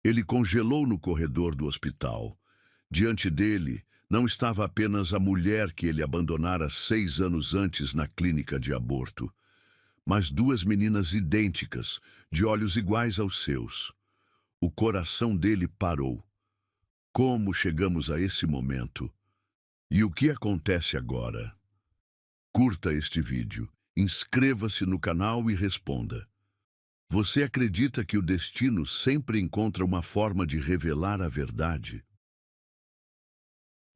Ele congelou no corredor do hospital. Diante dele, não estava apenas a mulher que ele abandonara 6 anos antes na clínica de aborto, mas duas meninas idênticas, de olhos iguais aos seus. O coração dele parou. Como chegamos a esse momento? E o que acontece agora? Curta este vídeo, inscreva-se no canal e responda. Você acredita que o destino sempre encontra uma forma de revelar a verdade?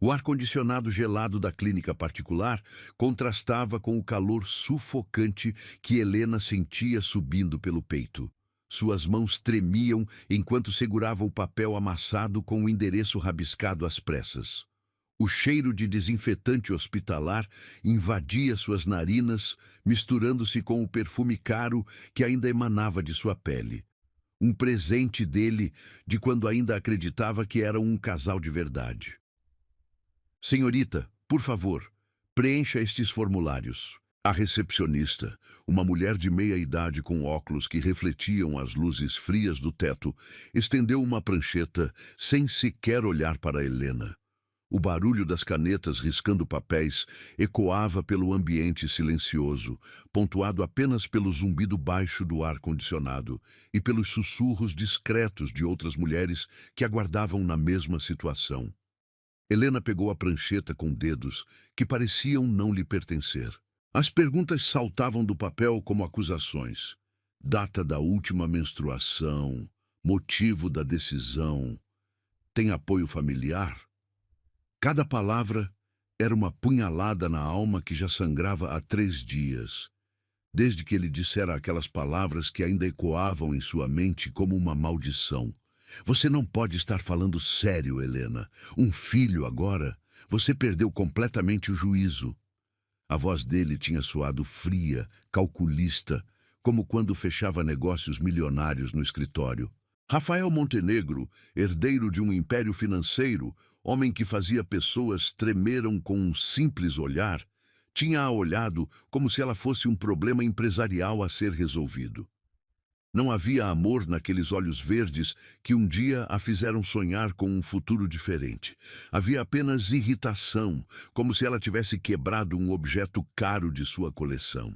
O ar-condicionado gelado da clínica particular contrastava com o calor sufocante que Helena sentia subindo pelo peito. Suas mãos tremiam enquanto segurava o papel amassado com o endereço rabiscado às pressas. O cheiro de desinfetante hospitalar invadia suas narinas, misturando-se com o perfume caro que ainda emanava de sua pele. Um presente dele, de quando ainda acreditava que eram um casal de verdade. Senhorita, por favor, preencha estes formulários. A recepcionista, uma mulher de meia idade com óculos que refletiam as luzes frias do teto, estendeu uma prancheta sem sequer olhar para Helena. O barulho das canetas riscando papéis ecoava pelo ambiente silencioso, pontuado apenas pelo zumbido baixo do ar-condicionado e pelos sussurros discretos de outras mulheres que aguardavam na mesma situação. Helena pegou a prancheta com dedos que pareciam não lhe pertencer. As perguntas saltavam do papel como acusações. Data da última menstruação, motivo da decisão, tem apoio familiar? Cada palavra era uma punhalada na alma que já sangrava há 3 dias, desde que ele dissera aquelas palavras que ainda ecoavam em sua mente como uma maldição. Você não pode estar falando sério, Helena. Um filho agora? Você perdeu completamente o juízo. A voz dele tinha soado fria, calculista, como quando fechava negócios milionários no escritório. Rafael Montenegro, herdeiro de um império financeiro, homem que fazia pessoas tremeram com um simples olhar, tinha-a olhado como se ela fosse um problema empresarial a ser resolvido. Não havia amor naqueles olhos verdes que um dia a fizeram sonhar com um futuro diferente. Havia apenas irritação, como se ela tivesse quebrado um objeto caro de sua coleção.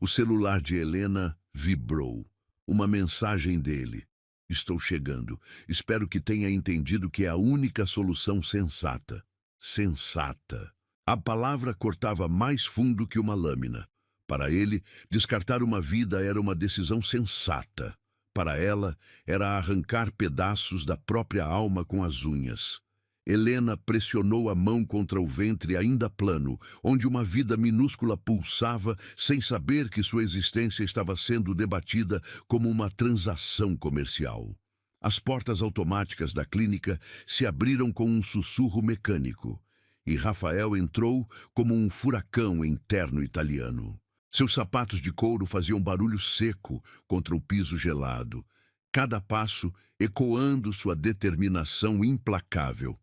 O celular de Helena vibrou. Uma mensagem dele. Estou chegando. Espero que tenha entendido que é a única solução sensata. Sensata. A palavra cortava mais fundo que uma lâmina. Para ele, descartar uma vida era uma decisão sensata. Para ela, era arrancar pedaços da própria alma com as unhas. Helena pressionou a mão contra o ventre ainda plano, onde uma vida minúscula pulsava, sem saber que sua existência estava sendo debatida como uma transação comercial. As portas automáticas da clínica se abriram com um sussurro mecânico, e Rafael entrou como um furacão em terno italiano. Seus sapatos de couro faziam barulho seco contra o piso gelado, cada passo ecoando sua determinação implacável.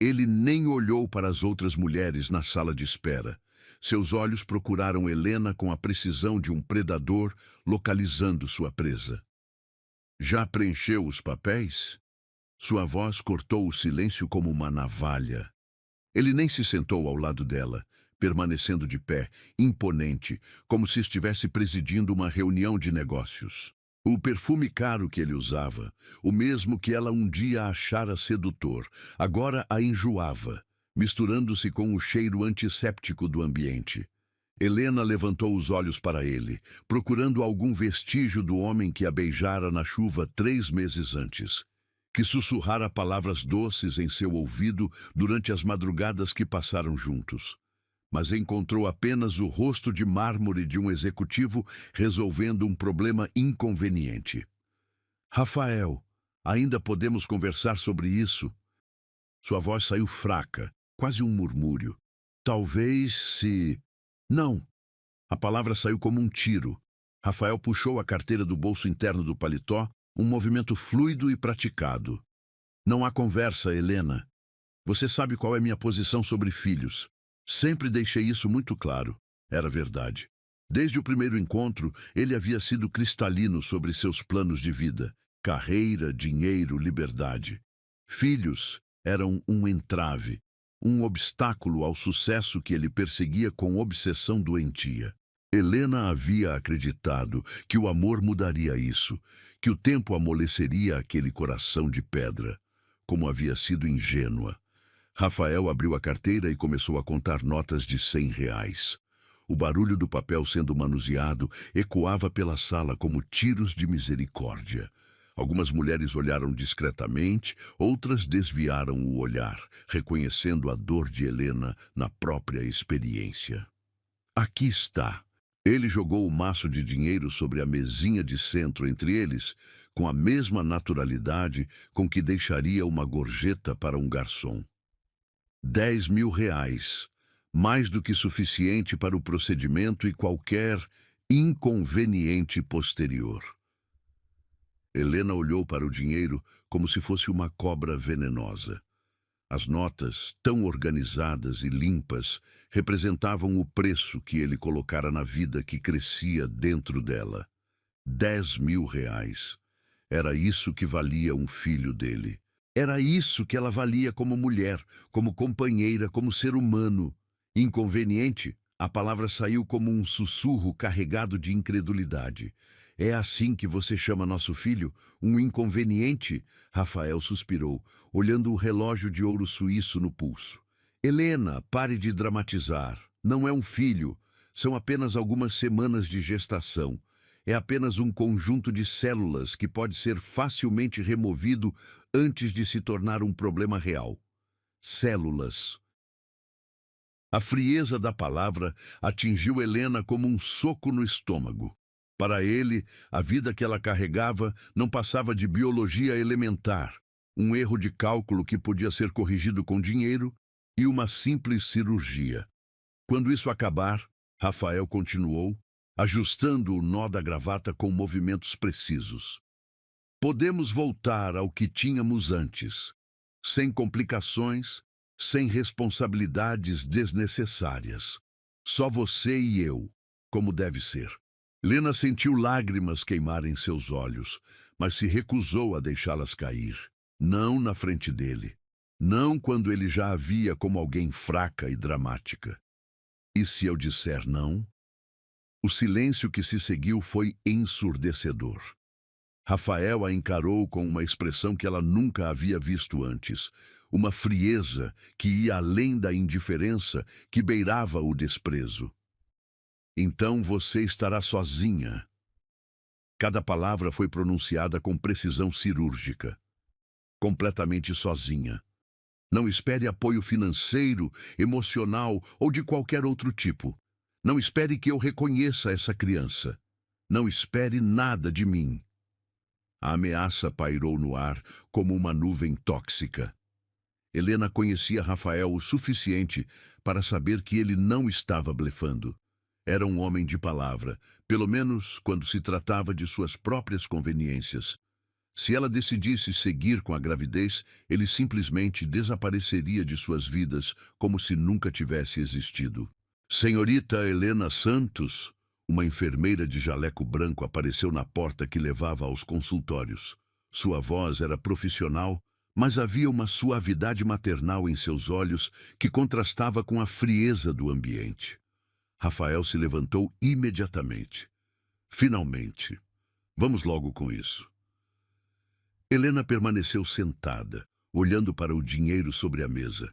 Ele nem olhou para as outras mulheres na sala de espera. Seus olhos procuraram Helena com a precisão de um predador localizando sua presa. Já preencheu os papéis? Sua voz cortou o silêncio como uma navalha. Ele nem se sentou ao lado dela, permanecendo de pé, imponente, como se estivesse presidindo uma reunião de negócios. O perfume caro que ele usava, o mesmo que ela um dia achara sedutor, agora a enjoava, misturando-se com o cheiro antisséptico do ambiente. Helena levantou os olhos para ele, procurando algum vestígio do homem que a beijara na chuva 3 meses antes, que sussurrara palavras doces em seu ouvido durante as madrugadas que passaram juntos. Mas encontrou apenas o rosto de mármore de um executivo resolvendo um problema inconveniente. Rafael, ainda podemos conversar sobre isso? Sua voz saiu fraca, quase um murmúrio. Talvez se... Não. A palavra saiu como um tiro. Rafael puxou a carteira do bolso interno do paletó, um movimento fluido e praticado. Não há conversa, Helena. Você sabe qual é minha posição sobre filhos. Sempre deixei isso muito claro. Era verdade. Desde o primeiro encontro, ele havia sido cristalino sobre seus planos de vida. carreira, dinheiro, liberdade. Filhos eram um entrave, um obstáculo ao sucesso que ele perseguia com obsessão doentia. Helena havia acreditado que o amor mudaria isso, que o tempo amoleceria aquele coração de pedra. Como havia sido ingênua. Rafael abriu a carteira e começou a contar notas de R$ 100. O barulho do papel sendo manuseado ecoava pela sala como tiros de misericórdia. Algumas mulheres olharam discretamente, outras desviaram o olhar, reconhecendo a dor de Helena na própria experiência. Aqui está. Ele jogou o maço de dinheiro sobre a mesinha de centro entre eles, com a mesma naturalidade com que deixaria uma gorjeta para um garçom. R$ 10.000. Mais do que suficiente para o procedimento e qualquer inconveniente posterior. Helena olhou para o dinheiro como se fosse uma cobra venenosa. As notas, tão organizadas e limpas, representavam o preço que ele colocara na vida que crescia dentro dela. R$ 10.000. Era isso que valia um filho dele. Era isso que ela valia como mulher, como companheira, como ser humano. Inconveniente, a palavra saiu como um sussurro carregado de incredulidade. É assim que você chama nosso filho? Um inconveniente? Rafael suspirou, olhando o relógio de ouro suíço no pulso. Helena, pare de dramatizar. Não é um filho. São apenas algumas semanas de gestação. É apenas um conjunto de células que pode ser facilmente removido antes de se tornar um problema real. Células. A frieza da palavra atingiu Helena como um soco no estômago. Para ele, a vida que ela carregava não passava de biologia elementar, um erro de cálculo que podia ser corrigido com dinheiro e uma simples cirurgia. Quando isso acabar, Rafael continuou, ajustando o nó da gravata com movimentos precisos. Podemos voltar ao que tínhamos antes, sem complicações, sem responsabilidades desnecessárias. Só você e eu, como deve ser. Helena sentiu lágrimas queimarem seus olhos, mas se recusou a deixá-las cair. Não na frente dele. Não quando ele já a via como alguém fraca e dramática. E se eu disser não? O silêncio que se seguiu foi ensurdecedor. Rafael a encarou com uma expressão que ela nunca havia visto antes. Uma frieza que ia além da indiferença, que beirava o desprezo. Então você estará sozinha. Cada palavra foi pronunciada com precisão cirúrgica. Completamente sozinha. Não espere apoio financeiro, emocional ou de qualquer outro tipo. Não espere que eu reconheça essa criança. Não espere nada de mim. A ameaça pairou no ar como uma nuvem tóxica. Helena conhecia Rafael o suficiente para saber que ele não estava blefando. Era um homem de palavra, pelo menos quando se tratava de suas próprias conveniências. Se ela decidisse seguir com a gravidez, ele simplesmente desapareceria de suas vidas como se nunca tivesse existido. Senhorita Helena Santos, uma enfermeira de jaleco branco, apareceu na porta que levava aos consultórios. Sua voz era profissional, mas havia uma suavidade maternal em seus olhos que contrastava com a frieza do ambiente. Rafael se levantou imediatamente. Finalmente. Vamos logo com isso. Helena permaneceu sentada, olhando para o dinheiro sobre a mesa.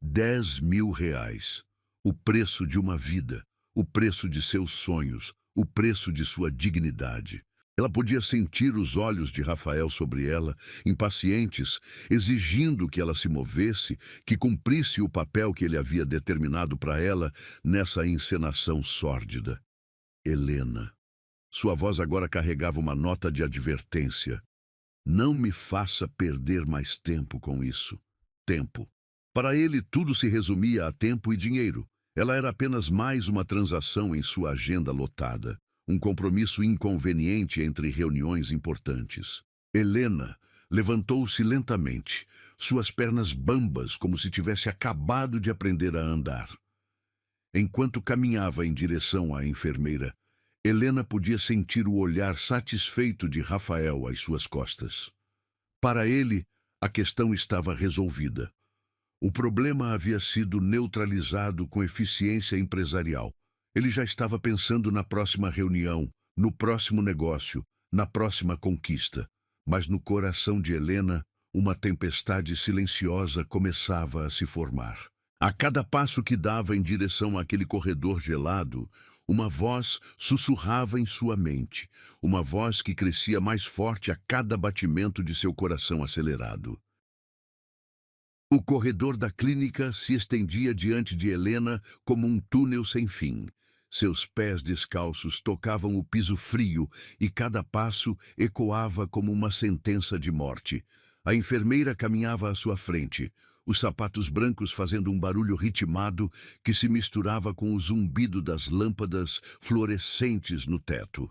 R$ 10.000. O preço de uma vida, o preço de seus sonhos, o preço de sua dignidade. Ela podia sentir os olhos de Rafael sobre ela, impacientes, exigindo que ela se movesse, que cumprisse o papel que ele havia determinado para ela nessa encenação sórdida. Helena. Sua voz agora carregava uma nota de advertência. Não me faça perder mais tempo com isso. Tempo. Para ele, tudo se resumia a tempo e dinheiro. Ela era apenas mais uma transação em sua agenda lotada. Um compromisso inconveniente entre reuniões importantes. Helena levantou-se lentamente, suas pernas bambas como se tivesse acabado de aprender a andar. Enquanto caminhava em direção à enfermeira, Helena podia sentir o olhar satisfeito de Rafael às suas costas. Para ele, a questão estava resolvida. O problema havia sido neutralizado com eficiência empresarial. Ele já estava pensando na próxima reunião, no próximo negócio, na próxima conquista. Mas no coração de Helena, uma tempestade silenciosa começava a se formar. A cada passo que dava em direção àquele corredor gelado, uma voz sussurrava em sua mente, uma voz que crescia mais forte a cada batimento de seu coração acelerado. O corredor da clínica se estendia diante de Helena como um túnel sem fim. Seus pés descalços tocavam o piso frio e cada passo ecoava como uma sentença de morte. A enfermeira caminhava à sua frente, os sapatos brancos fazendo um barulho ritmado que se misturava com o zumbido das lâmpadas fluorescentes no teto.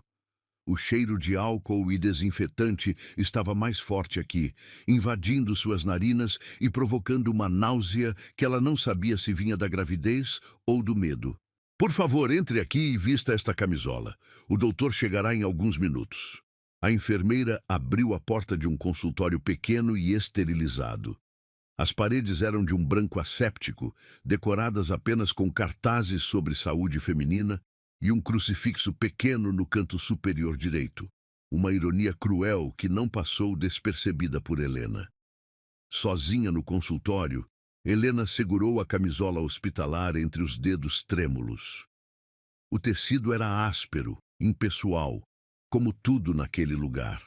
O cheiro de álcool e desinfetante estava mais forte aqui, invadindo suas narinas e provocando uma náusea que ela não sabia se vinha da gravidez ou do medo. Por favor, entre aqui e vista esta camisola. O doutor chegará em alguns minutos. A enfermeira abriu a porta de um consultório pequeno e esterilizado. As paredes eram de um branco asséptico, decoradas apenas com cartazes sobre saúde feminina e um crucifixo pequeno no canto superior direito. Uma ironia cruel que não passou despercebida por Helena. Sozinha no consultório, Helena segurou a camisola hospitalar entre os dedos trêmulos. O tecido era áspero, impessoal, como tudo naquele lugar.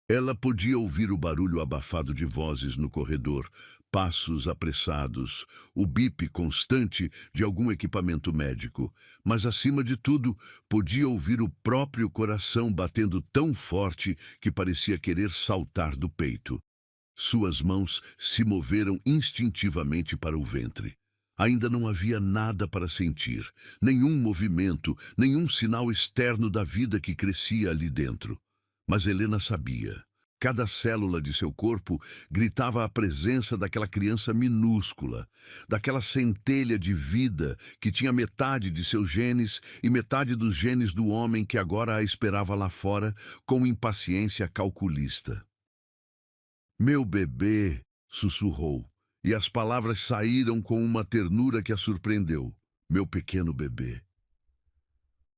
Ela podia ouvir o barulho abafado de vozes no corredor, passos apressados, o bip constante de algum equipamento médico, mas, acima de tudo, podia ouvir o próprio coração batendo tão forte que parecia querer saltar do peito. Suas mãos se moveram instintivamente para o ventre. Ainda não havia nada para sentir, nenhum movimento, nenhum sinal externo da vida que crescia ali dentro. Mas Helena sabia. Cada célula de seu corpo gritava a presença daquela criança minúscula, daquela centelha de vida que tinha metade de seus genes e metade dos genes do homem que agora a esperava lá fora com impaciência calculista. Meu bebê, sussurrou, e as palavras saíram com uma ternura que a surpreendeu. Meu pequeno bebê.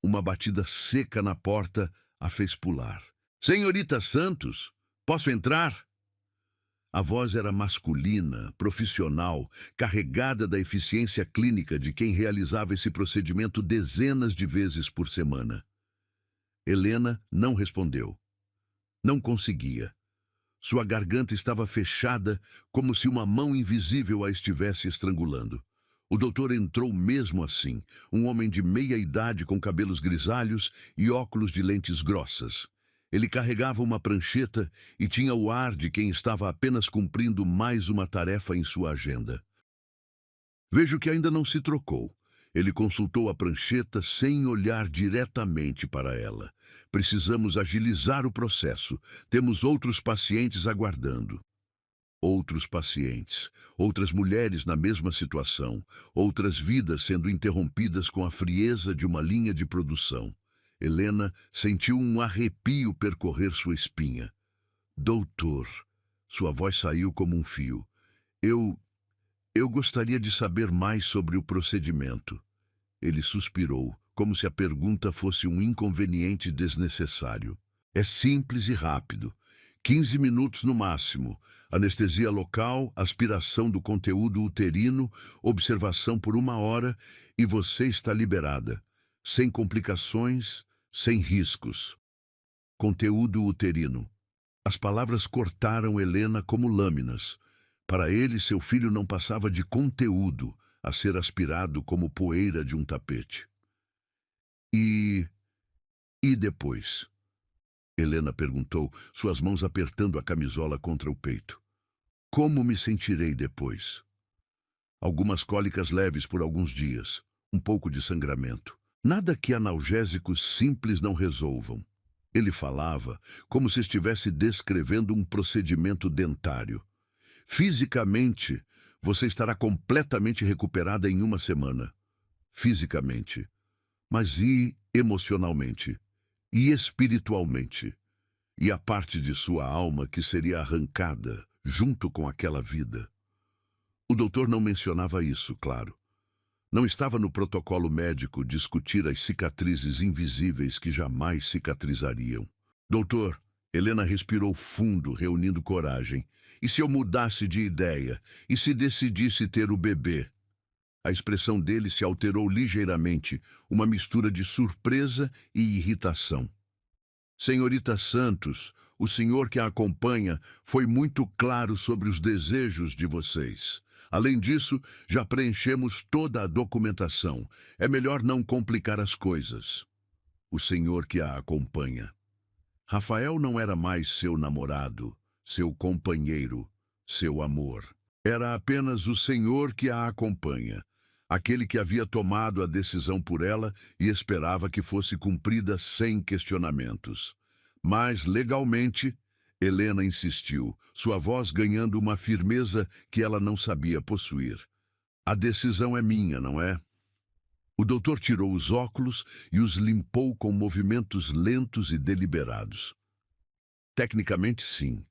Uma batida seca na porta a fez pular. Senhorita Santos, posso entrar? A voz era masculina, profissional, carregada da eficiência clínica de quem realizava esse procedimento dezenas de vezes por semana. Helena não respondeu. Não conseguia. Sua garganta estava fechada, como se uma mão invisível a estivesse estrangulando. O doutor entrou mesmo assim, um homem de meia idade com cabelos grisalhos e óculos de lentes grossas. Ele carregava uma prancheta e tinha o ar de quem estava apenas cumprindo mais uma tarefa em sua agenda. Vejo que ainda não se trocou. Ele consultou a prancheta sem olhar diretamente para ela. Precisamos agilizar o processo. Temos outros pacientes aguardando. Outros pacientes, outras mulheres na mesma situação, outras vidas sendo interrompidas com a frieza de uma linha de produção. Helena sentiu um arrepio percorrer sua espinha. Doutor, sua voz saiu como um fio. Eu gostaria de saber mais sobre o procedimento. Ele suspirou, como se a pergunta fosse um inconveniente desnecessário. É simples e rápido. 15 minutos no máximo. Anestesia local, aspiração do conteúdo uterino, observação por 1 hora e você está liberada. Sem complicações, sem riscos. Conteúdo uterino. As palavras cortaram Helena como lâminas. Para ele, seu filho não passava de conteúdo a ser aspirado como poeira de um tapete. E depois? Helena perguntou, suas mãos apertando a camisola contra o peito. Como me sentirei depois? Algumas cólicas leves por alguns dias, um pouco de sangramento. Nada que analgésicos simples não resolvam. Ele falava como se estivesse descrevendo um procedimento dentário. Fisicamente, você estará completamente recuperada em 1 semana. Fisicamente. Mas e emocionalmente? e espiritualmente, e a parte de sua alma que seria arrancada junto com aquela vida. O doutor não mencionava isso, claro. Não estava no protocolo médico discutir as cicatrizes invisíveis que jamais cicatrizariam. Doutor, Helena respirou fundo, reunindo coragem. E se eu mudasse de ideia? E se decidisse ter o bebê? A expressão dele se alterou ligeiramente, uma mistura de surpresa e irritação. Senhorita Santos, o senhor que a acompanha foi muito claro sobre os desejos de vocês. Além disso, já preenchemos toda a documentação. É melhor não complicar as coisas. O senhor que a acompanha. Rafael não era mais seu namorado, seu companheiro, seu amor. Era apenas o senhor que a acompanha. Aquele que havia tomado a decisão por ela e esperava que fosse cumprida sem questionamentos. Mas, legalmente, Helena insistiu, sua voz ganhando uma firmeza que ela não sabia possuir. A decisão é minha, não é? O doutor tirou os óculos e os limpou com movimentos lentos e deliberados. Tecnicamente, sim.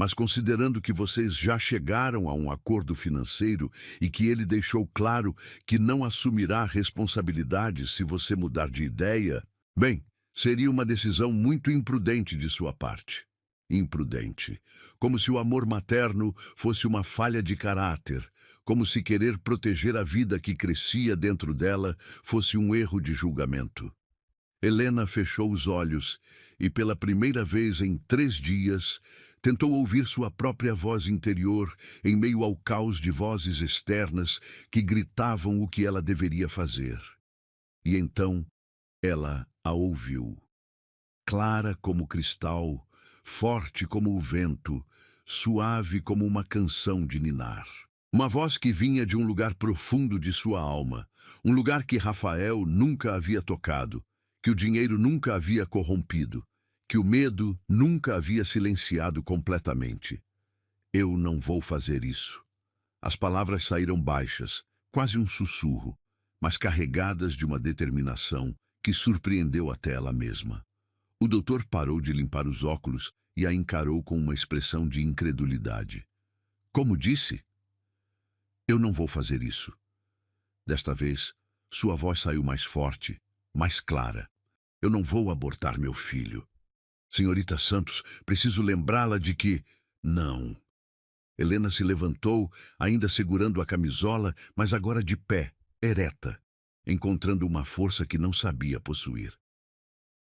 Mas considerando que vocês já chegaram a um acordo financeiro e que ele deixou claro que não assumirá responsabilidade se você mudar de ideia, bem, seria uma decisão muito imprudente de sua parte. Imprudente. Como se o amor materno fosse uma falha de caráter, como se querer proteger a vida que crescia dentro dela fosse um erro de julgamento. Helena fechou os olhos e, pela primeira vez em 3 dias, tentou ouvir sua própria voz interior em meio ao caos de vozes externas que gritavam o que ela deveria fazer. E então ela a ouviu. Clara como cristal, forte como o vento, suave como uma canção de ninar. Uma voz que vinha de um lugar profundo de sua alma, um lugar que Rafael nunca havia tocado, que o dinheiro nunca havia corrompido, que o medo nunca havia silenciado completamente. Eu não vou fazer isso. As palavras saíram baixas, quase um sussurro, mas carregadas de uma determinação que surpreendeu até ela mesma. O doutor parou de limpar os óculos e a encarou com uma expressão de incredulidade. Como disse? Eu não vou fazer isso. Desta vez, sua voz saiu mais forte, mais clara. Eu não vou abortar meu filho. Senhorita Santos, preciso lembrá-la de que... Não. Helena se levantou, ainda segurando a camisola, mas agora de pé, ereta, encontrando uma força que não sabia possuir.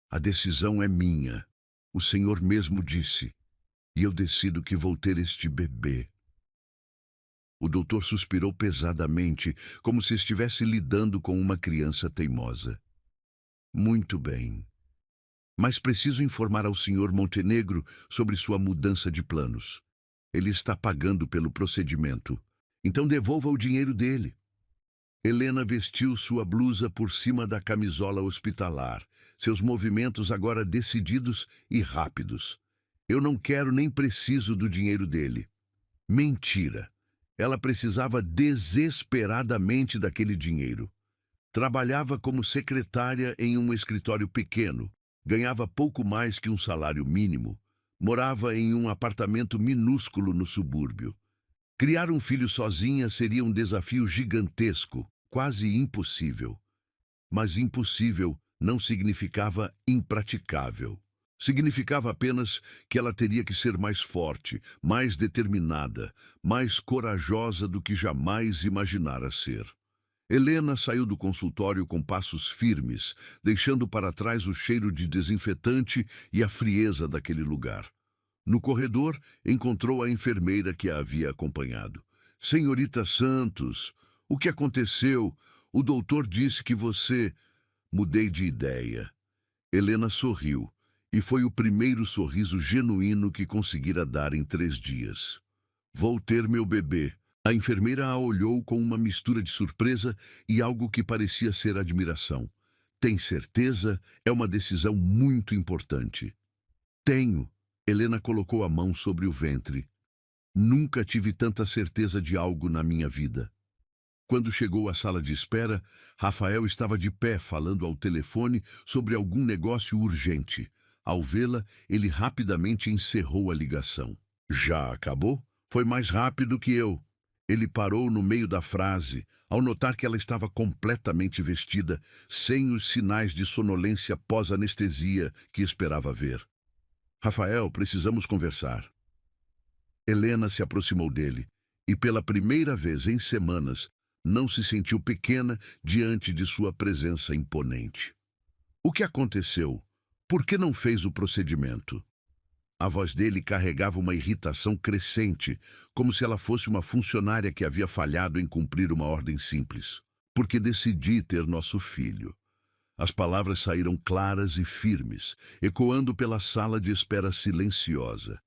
A decisão é minha. O senhor mesmo disse. E eu decido que vou ter este bebê. O doutor suspirou pesadamente, como se estivesse lidando com uma criança teimosa. Muito bem. Mas preciso informar ao senhor Montenegro sobre sua mudança de planos. Ele está pagando pelo procedimento. Então devolva o dinheiro dele. Helena vestiu sua blusa por cima da camisola hospitalar, seus movimentos agora decididos e rápidos. Eu não quero nem preciso do dinheiro dele. Mentira. Ela precisava desesperadamente daquele dinheiro. Trabalhava como secretária em um escritório pequeno. Ganhava pouco mais que um salário mínimo. Morava em um apartamento minúsculo no subúrbio. Criar um filho sozinha seria um desafio gigantesco, quase impossível. Mas impossível não significava impraticável. Significava apenas que ela teria que ser mais forte, mais determinada, mais corajosa do que jamais imaginara ser. Helena saiu do consultório com passos firmes, deixando para trás o cheiro de desinfetante e a frieza daquele lugar. No corredor, encontrou a enfermeira que a havia acompanhado. Senhorita Santos, o que aconteceu? O doutor disse que você... Mudei de ideia. Helena sorriu, e foi o primeiro sorriso genuíno que conseguira dar em 3 dias. Vou ter meu bebê. A enfermeira a olhou com uma mistura de surpresa e algo que parecia ser admiração. Tem certeza? É uma decisão muito importante. Tenho. Helena colocou a mão sobre o ventre. Nunca tive tanta certeza de algo na minha vida. Quando chegou à sala de espera, Rafael estava de pé falando ao telefone sobre algum negócio urgente. Ao vê-la, ele rapidamente encerrou a ligação. Já acabou? Foi mais rápido que eu. Ele parou no meio da frase, ao notar que ela estava completamente vestida, sem os sinais de sonolência pós-anestesia que esperava ver. Rafael, precisamos conversar. Helena se aproximou dele e, pela primeira vez em semanas, não se sentiu pequena diante de sua presença imponente. O que aconteceu? Por que não fez o procedimento? A voz dele carregava uma irritação crescente, como se ela fosse uma funcionária que havia falhado em cumprir uma ordem simples. Porque decidi ter nosso filho. As palavras saíram claras e firmes, ecoando pela sala de espera silenciosa.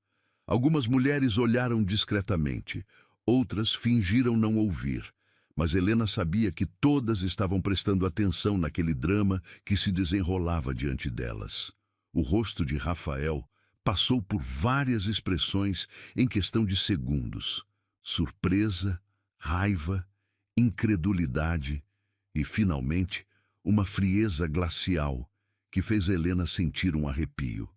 Algumas mulheres olharam discretamente, outras fingiram não ouvir, mas Helena sabia que todas estavam prestando atenção naquele drama que se desenrolava diante delas. O rosto de Rafael passou por várias expressões em questão de segundos: surpresa, raiva, incredulidade e, finalmente, uma frieza glacial que fez Helena sentir um arrepio.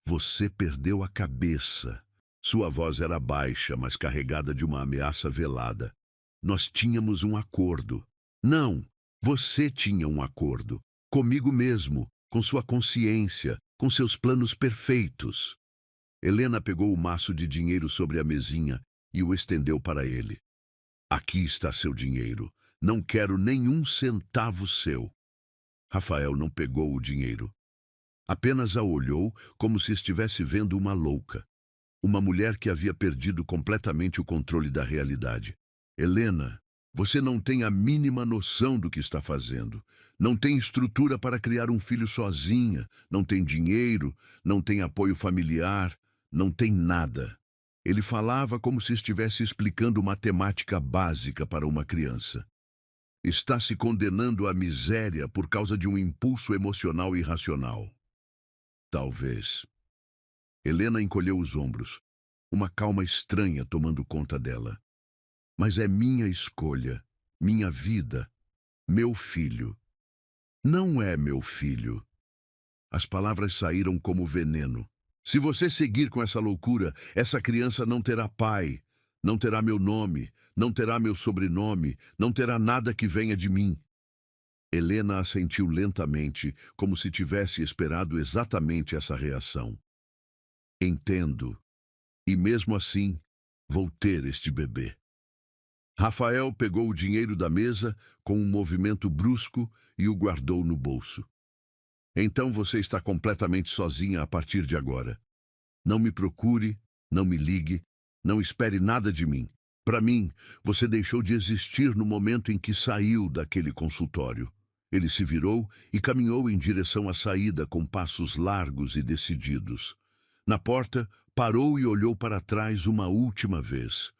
Você perdeu a cabeça. Sua voz era baixa, mas carregada de uma ameaça velada. Nós tínhamos um acordo. Não, você tinha um acordo. Comigo mesmo, com sua consciência, com seus planos perfeitos. Helena pegou o maço de dinheiro sobre a mesinha e o estendeu para ele. Aqui está seu dinheiro. Não quero nenhum centavo seu. Rafael não pegou o dinheiro. Apenas a olhou como se estivesse vendo uma louca. Uma mulher que havia perdido completamente o controle da realidade. Helena, você não tem a mínima noção do que está fazendo. Não tem estrutura para criar um filho sozinha. Não tem dinheiro, não tem apoio familiar, não tem nada. Ele falava como se estivesse explicando matemática básica para uma criança. Está se condenando à miséria por causa de um impulso emocional irracional. Talvez. Helena encolheu os ombros, uma calma estranha tomando conta dela. Mas é minha escolha, minha vida, meu filho. Não é meu filho. As palavras saíram como veneno. Se você seguir com essa loucura, essa criança não terá pai, não terá meu nome, não terá meu sobrenome, não terá nada que venha de mim. Helena assentiu lentamente, como se tivesse esperado exatamente essa reação. Entendo. E mesmo assim, vou ter este bebê. Rafael pegou o dinheiro da mesa com um movimento brusco e o guardou no bolso. Então você está completamente sozinha a partir de agora. Não me procure, não me ligue, não espere nada de mim. Para mim, você deixou de existir no momento em que saiu daquele consultório. Ele se virou e caminhou em direção à saída com passos largos e decididos. Na porta, parou e olhou para trás uma última vez.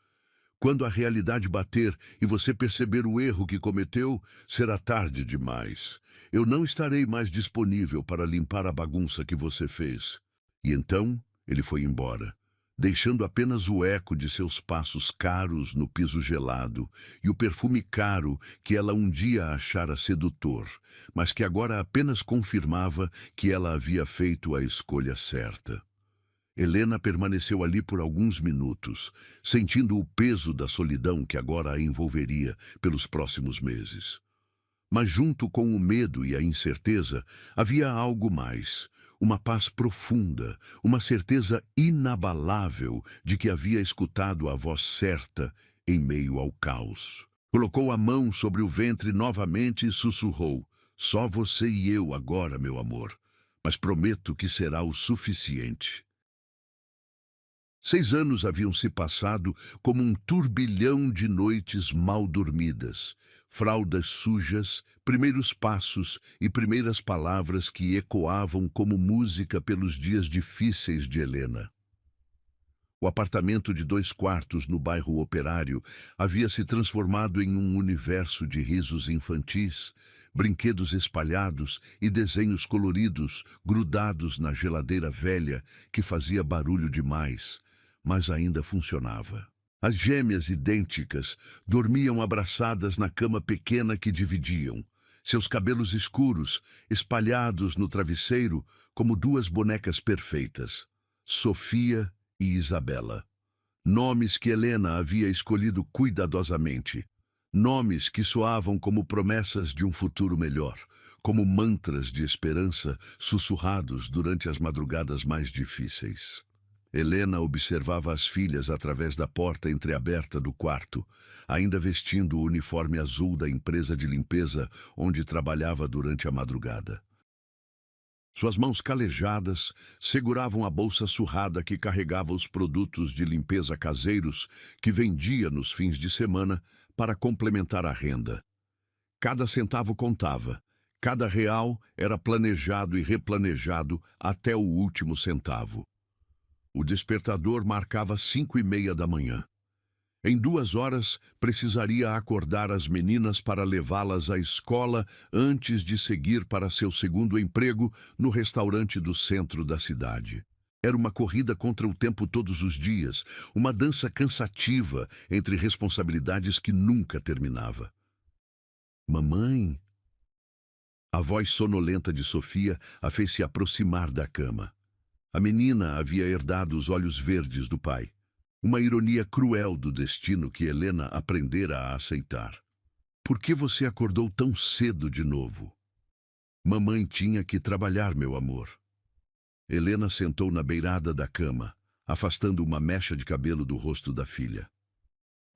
Quando a realidade bater e você perceber o erro que cometeu, será tarde demais. Eu não estarei mais disponível para limpar a bagunça que você fez. E então, ele foi embora, deixando apenas o eco de seus passos caros no piso gelado e o perfume caro que ela um dia achara sedutor, mas que agora apenas confirmava que ela havia feito a escolha certa. Helena permaneceu ali por alguns minutos, sentindo o peso da solidão que agora a envolveria pelos próximos meses. Mas junto com o medo e a incerteza, havia algo mais, uma paz profunda, uma certeza inabalável de que havia escutado a voz certa em meio ao caos. Colocou a mão sobre o ventre novamente e sussurrou: "Só você e eu agora, meu amor, mas prometo que será o suficiente." 6 anos haviam se passado como um turbilhão de noites mal dormidas, fraldas sujas, primeiros passos e primeiras palavras que ecoavam como música pelos dias difíceis de Helena. O apartamento de 2 quartos no bairro Operário havia se transformado em um universo de risos infantis, brinquedos espalhados e desenhos coloridos grudados na geladeira velha que fazia barulho demais, mas ainda funcionava. As gêmeas idênticas dormiam abraçadas na cama pequena que dividiam, seus cabelos escuros espalhados no travesseiro como duas bonecas perfeitas, Sofia e Isabela. Nomes que Helena havia escolhido cuidadosamente. Nomes que soavam como promessas de um futuro melhor, como mantras de esperança sussurrados durante as madrugadas mais difíceis. Helena observava as filhas através da porta entreaberta do quarto, ainda vestindo o uniforme azul da empresa de limpeza onde trabalhava durante a madrugada. Suas mãos calejadas seguravam a bolsa surrada que carregava os produtos de limpeza caseiros que vendia nos fins de semana para complementar a renda. Cada centavo contava, cada real era planejado e replanejado até o último centavo. O despertador marcava 5:30 da manhã. Em 2 horas, precisaria acordar as meninas para levá-las à escola antes de seguir para seu segundo emprego no restaurante do centro da cidade. Era uma corrida contra o tempo todos os dias, uma dança cansativa entre responsabilidades que nunca terminava. Mamãe? A voz sonolenta de Sofia a fez se aproximar da cama. A menina havia herdado os olhos verdes do pai. Uma ironia cruel do destino que Helena aprendera a aceitar. Por que você acordou tão cedo de novo? Mamãe tinha que trabalhar, meu amor. Helena sentou na beirada da cama, afastando uma mecha de cabelo do rosto da filha.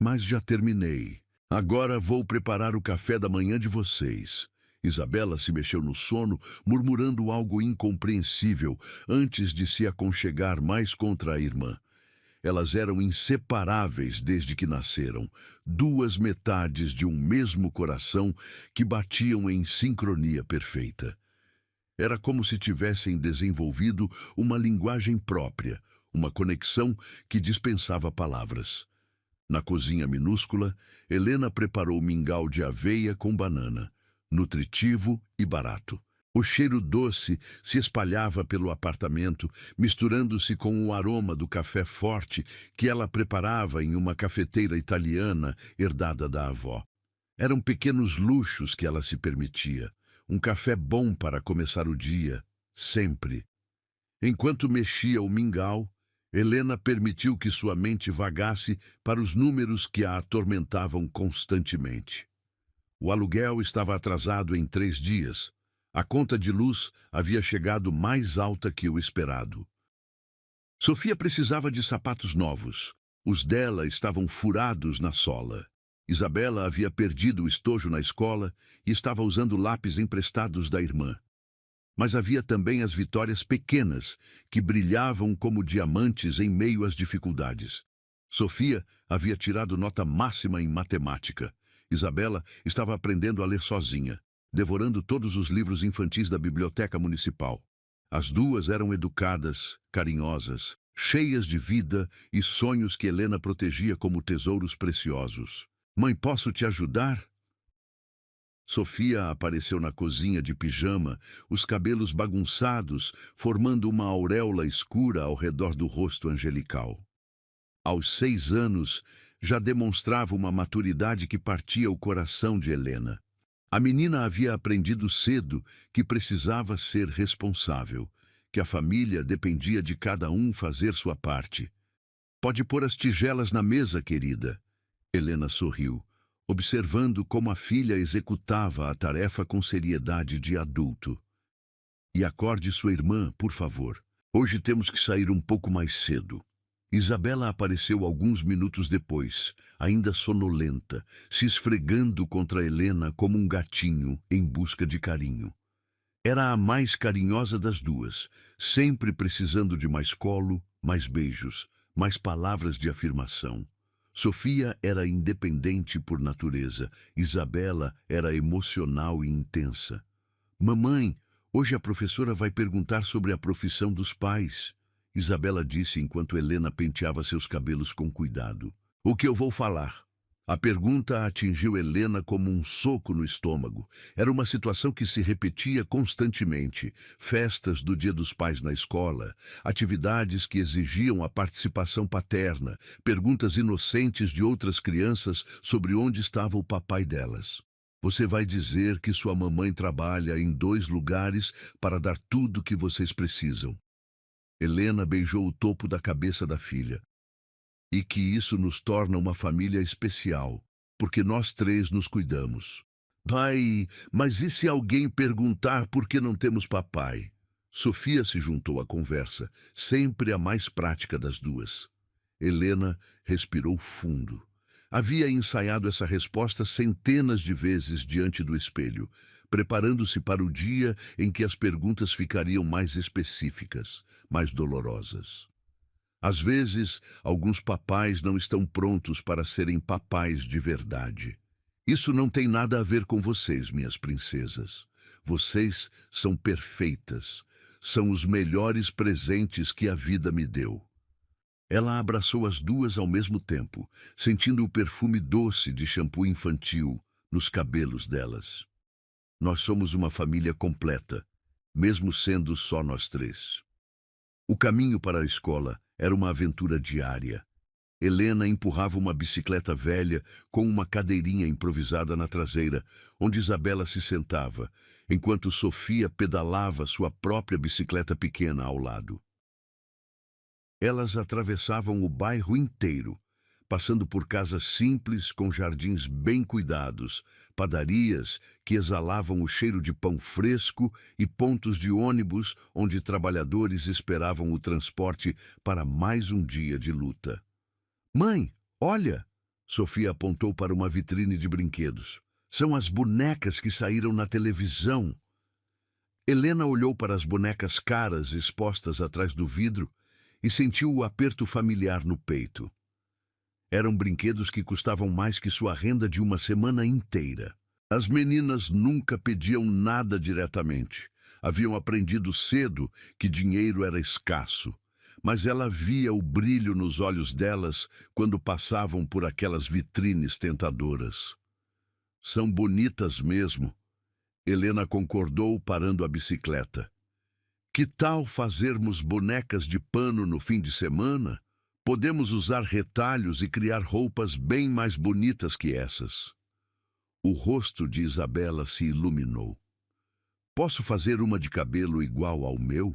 Mas já terminei. Agora vou preparar o café da manhã de vocês. Isabela se mexeu no sono, murmurando algo incompreensível, antes de se aconchegar mais contra a irmã. Elas eram inseparáveis desde que nasceram, duas metades de um mesmo coração que batiam em sincronia perfeita. Era como se tivessem desenvolvido uma linguagem própria, uma conexão que dispensava palavras. Na cozinha minúscula, Helena preparou mingau de aveia com banana, nutritivo e barato. O cheiro doce se espalhava pelo apartamento, misturando-se com o aroma do café forte que ela preparava em uma cafeteira italiana herdada da avó. Eram pequenos luxos que ela se permitia. Um café bom para começar o dia, sempre. Enquanto mexia o mingau, Helena permitiu que sua mente vagasse para os números que a atormentavam constantemente. O aluguel estava atrasado em 3 dias. A conta de luz havia chegado mais alta que o esperado. Sofia precisava de sapatos novos. Os dela estavam furados na sola. Isabela havia perdido o estojo na escola e estava usando lápis emprestados da irmã. Mas havia também as vitórias pequenas, que brilhavam como diamantes em meio às dificuldades. Sofia havia tirado nota máxima em matemática. Isabela estava aprendendo a ler sozinha, devorando todos os livros infantis da biblioteca municipal. As duas eram educadas, carinhosas, cheias de vida e sonhos que Helena protegia como tesouros preciosos. Mãe, posso te ajudar? Sofia apareceu na cozinha de pijama, os cabelos bagunçados, formando uma auréola escura ao redor do rosto angelical. Aos 6 anos, já demonstrava uma maturidade que partia o coração de Helena. A menina havia aprendido cedo que precisava ser responsável, que a família dependia de cada um fazer sua parte. Pode pôr as tigelas na mesa, querida. Helena sorriu, observando como a filha executava a tarefa com seriedade de adulto. E acorde sua irmã, por favor. Hoje temos que sair um pouco mais cedo. Isabela apareceu alguns minutos depois, ainda sonolenta, se esfregando contra Helena como um gatinho em busca de carinho. Era a mais carinhosa das duas, sempre precisando de mais colo, mais beijos, mais palavras de afirmação. Sofia era independente por natureza, Isabela era emocional e intensa. Mamãe, hoje a professora vai perguntar sobre a profissão dos pais. Isabela disse enquanto Helena penteava seus cabelos com cuidado. O que eu vou falar? A pergunta atingiu Helena como um soco no estômago. Era uma situação que se repetia constantemente. Festas do Dia dos Pais na escola, atividades que exigiam a participação paterna, perguntas inocentes de outras crianças sobre onde estava o papai delas. Você vai dizer que sua mamãe trabalha em 2 lugares para dar tudo o que vocês precisam. Helena beijou o topo da cabeça da filha. E que isso nos torna uma família especial, porque nós 3 nos cuidamos. Pai, mas e se alguém perguntar por que não temos papai? Sofia se juntou à conversa, sempre a mais prática das duas. Helena respirou fundo. Havia ensaiado essa resposta centenas de vezes diante do espelho, preparando-se para o dia em que as perguntas ficariam mais específicas, mais dolorosas. Às vezes, alguns papais não estão prontos para serem papais de verdade. Isso não tem nada a ver com vocês, minhas princesas. Vocês são perfeitas. São os melhores presentes que a vida me deu. Ela abraçou as duas ao mesmo tempo, sentindo o perfume doce de shampoo infantil nos cabelos delas. Nós somos uma família completa, mesmo sendo só nós 3. O caminho para a escola era uma aventura diária. Helena empurrava uma bicicleta velha com uma cadeirinha improvisada na traseira, onde Isabela se sentava, enquanto Sofia pedalava sua própria bicicleta pequena ao lado. Elas atravessavam o bairro inteiro, passando por casas simples com jardins bem cuidados, padarias que exalavam o cheiro de pão fresco e pontos de ônibus onde trabalhadores esperavam o transporte para mais um dia de luta. Mãe, olha! Sofia apontou para uma vitrine de brinquedos. São as bonecas que saíram na televisão. Helena olhou para as bonecas caras expostas atrás do vidro e sentiu o aperto familiar no peito. Eram brinquedos que custavam mais que sua renda de uma semana inteira. As meninas nunca pediam nada diretamente. Haviam aprendido cedo que dinheiro era escasso. Mas ela via o brilho nos olhos delas quando passavam por aquelas vitrines tentadoras. São bonitas mesmo. Helena concordou, parando a bicicleta. Que tal fazermos bonecas de pano no fim de semana? Podemos usar retalhos e criar roupas bem mais bonitas que essas. O rosto de Isabela se iluminou. Posso fazer uma de cabelo igual ao meu?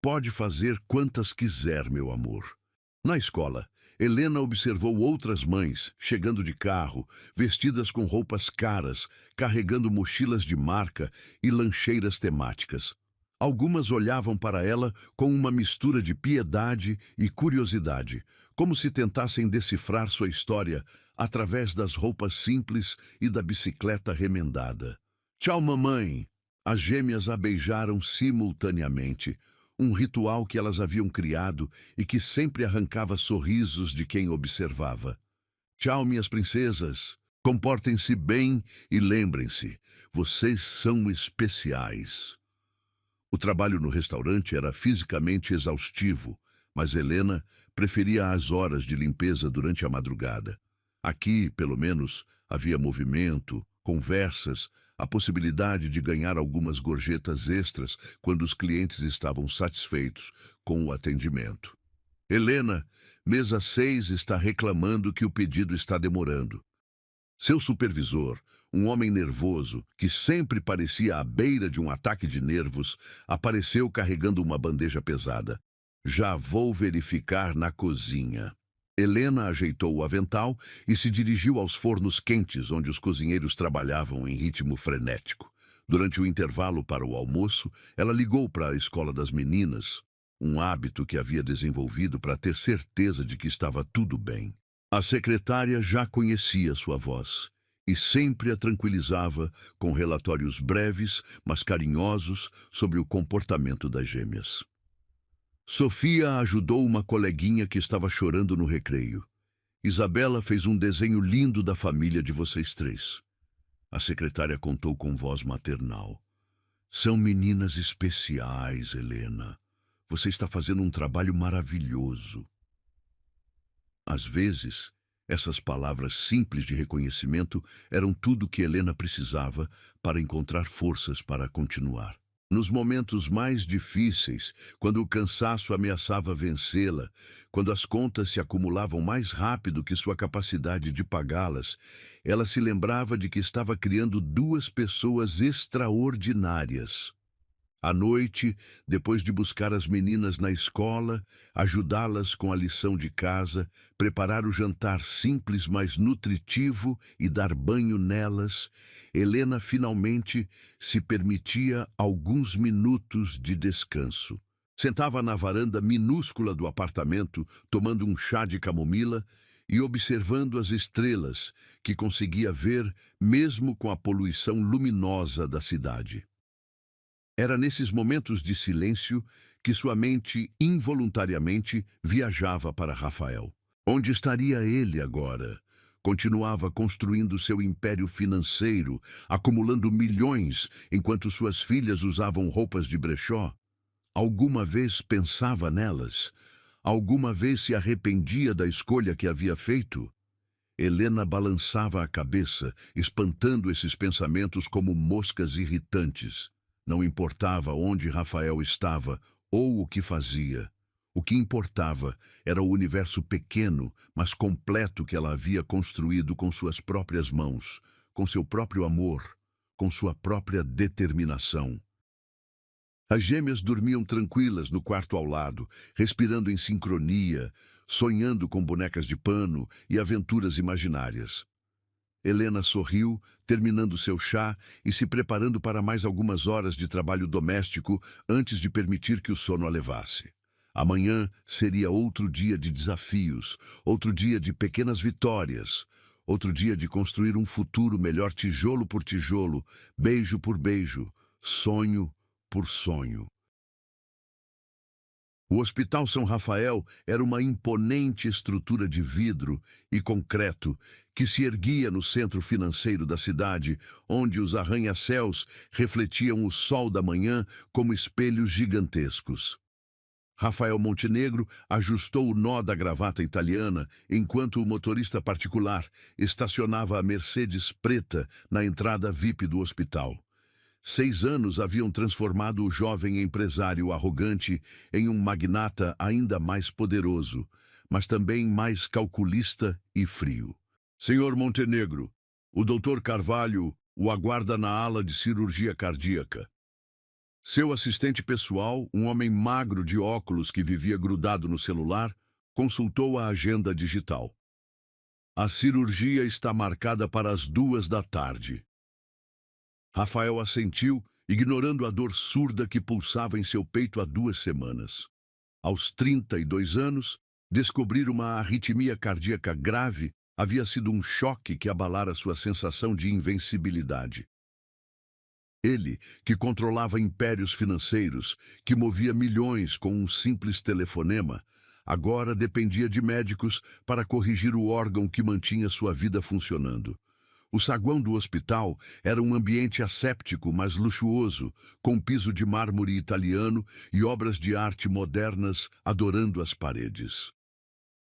Pode fazer quantas quiser, meu amor. Na escola, Helena observou outras mães chegando de carro, vestidas com roupas caras, carregando mochilas de marca e lancheiras temáticas. Algumas olhavam para ela com uma mistura de piedade e curiosidade, como se tentassem decifrar sua história através das roupas simples e da bicicleta remendada. Tchau, mamãe! As gêmeas a beijaram simultaneamente, um ritual que elas haviam criado e que sempre arrancava sorrisos de quem observava. Tchau, minhas princesas! Comportem-se bem e lembrem-se, vocês são especiais. O trabalho no restaurante era fisicamente exaustivo, mas Helena preferia as horas de limpeza durante a madrugada. Aqui, pelo menos, havia movimento, conversas, a possibilidade de ganhar algumas gorjetas extras quando os clientes estavam satisfeitos com o atendimento. Helena, mesa 6, está reclamando que o pedido está demorando. Seu supervisor, um homem nervoso, que sempre parecia à beira de um ataque de nervos, apareceu carregando uma bandeja pesada. Já vou verificar na cozinha. Helena ajeitou o avental e se dirigiu aos fornos quentes, onde os cozinheiros trabalhavam em ritmo frenético. Durante o intervalo para o almoço, ela ligou para a escola das meninas, um hábito que havia desenvolvido para ter certeza de que estava tudo bem. A secretária já conhecia sua voz e sempre a tranquilizava com relatórios breves, mas carinhosos sobre o comportamento das gêmeas. Sofia ajudou uma coleguinha que estava chorando no recreio. Isabela fez um desenho lindo da família de vocês 3. A secretária contou com voz maternal. São meninas especiais, Helena. Você está fazendo um trabalho maravilhoso. Às vezes, Essas palavras simples de reconhecimento eram tudo que Helena precisava para encontrar forças para continuar. Nos momentos mais difíceis, quando o cansaço ameaçava vencê-la, quando as contas se acumulavam mais rápido que sua capacidade de pagá-las, ela se lembrava de que estava criando duas pessoas extraordinárias. À noite, depois de buscar as meninas na escola, ajudá-las com a lição de casa, preparar o jantar simples mas nutritivo e dar banho nelas, Helena finalmente se permitia alguns minutos de descanso. Sentava na varanda minúscula do apartamento, tomando um chá de camomila e observando as estrelas que conseguia ver mesmo com a poluição luminosa da cidade. Era nesses momentos de silêncio que sua mente involuntariamente viajava para Rafael. Onde estaria ele agora? Continuava construindo seu império financeiro, acumulando milhões enquanto suas filhas usavam roupas de brechó? Alguma vez pensava nelas? Alguma vez se arrependia da escolha que havia feito? Helena balançava a cabeça, espantando esses pensamentos como moscas irritantes. Não importava onde Rafael estava ou o que fazia. O que importava era o universo pequeno, mas completo que ela havia construído com suas próprias mãos, com seu próprio amor, com sua própria determinação. As gêmeas dormiam tranquilas no quarto ao lado, respirando em sincronia, sonhando com bonecas de pano e aventuras imaginárias. Helena sorriu, terminando seu chá e se preparando para mais algumas horas de trabalho doméstico antes de permitir que o sono a levasse. Amanhã seria outro dia de desafios, outro dia de pequenas vitórias, outro dia de construir um futuro melhor tijolo por tijolo, beijo por beijo, sonho por sonho. O Hospital São Rafael era uma imponente estrutura de vidro e concreto que se erguia no centro financeiro da cidade, onde os arranha-céus refletiam o sol da manhã como espelhos gigantescos. Rafael Montenegro ajustou o nó da gravata italiana enquanto o motorista particular estacionava a Mercedes preta na entrada VIP do hospital. 6 anos haviam transformado o jovem empresário arrogante em um magnata ainda mais poderoso, mas também mais calculista e frio. Senhor Montenegro, o Dr. Carvalho o aguarda na ala de cirurgia cardíaca. Seu assistente pessoal, um homem magro de óculos que vivia grudado no celular, consultou a agenda digital. A cirurgia está marcada para as 2 da tarde. Rafael assentiu, ignorando a dor surda que pulsava em seu peito há 2 semanas. Aos 32 anos, descobrir uma arritmia cardíaca grave havia sido um choque que abalara sua sensação de invencibilidade. Ele, que controlava impérios financeiros, que movia milhões com um simples telefonema, agora dependia de médicos para corrigir o órgão que mantinha sua vida funcionando. O saguão do hospital era um ambiente asséptico, mas luxuoso, com piso de mármore italiano e obras de arte modernas adorando as paredes.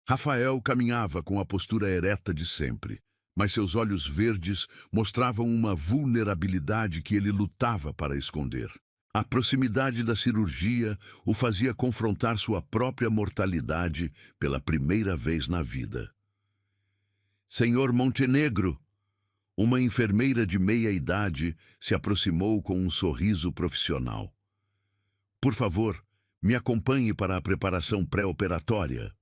Rafael caminhava com a postura ereta de sempre, mas seus olhos verdes mostravam uma vulnerabilidade que ele lutava para esconder. A proximidade da cirurgia o fazia confrontar sua própria mortalidade pela primeira vez na vida. Senhor Montenegro! Uma enfermeira de meia-idade se aproximou com um sorriso profissional. Por favor, me acompanhe para a preparação pré-operatória.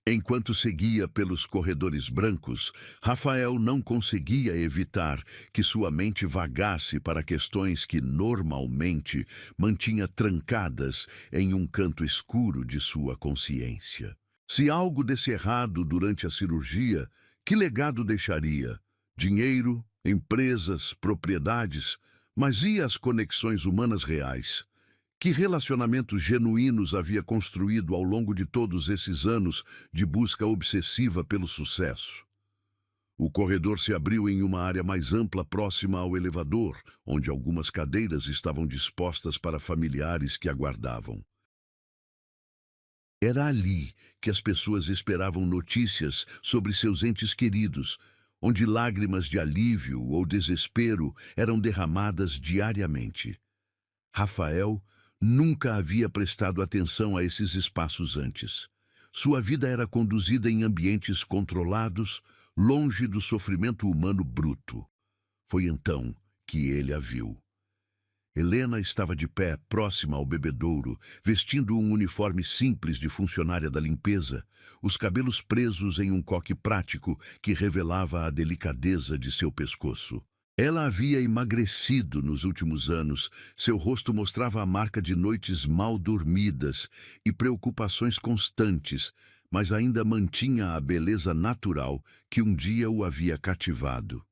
Enquanto seguia pelos corredores brancos, Rafael não conseguia evitar que sua mente vagasse para questões que normalmente mantinha trancadas em um canto escuro de sua consciência. Se algo desse errado durante a cirurgia, que legado deixaria? Dinheiro, empresas, propriedades, mas e as conexões humanas reais? Que relacionamentos genuínos havia construído ao longo de todos esses anos de busca obsessiva pelo sucesso? O corredor se abriu em uma área mais ampla próxima ao elevador, onde algumas cadeiras estavam dispostas para familiares que aguardavam. Era ali que as pessoas esperavam notícias sobre seus entes queridos, onde lágrimas de alívio ou desespero eram derramadas diariamente. Rafael nunca havia prestado atenção a esses espaços antes. Sua vida era conduzida em ambientes controlados, longe do sofrimento humano bruto. Foi então que ele a viu. Helena estava de pé, próxima ao bebedouro, vestindo um uniforme simples de funcionária da limpeza, os cabelos presos em um coque prático que revelava a delicadeza de seu pescoço. Ela havia emagrecido nos últimos anos, seu rosto mostrava a marca de noites mal dormidas e preocupações constantes, mas ainda mantinha a beleza natural que um dia o havia cativado.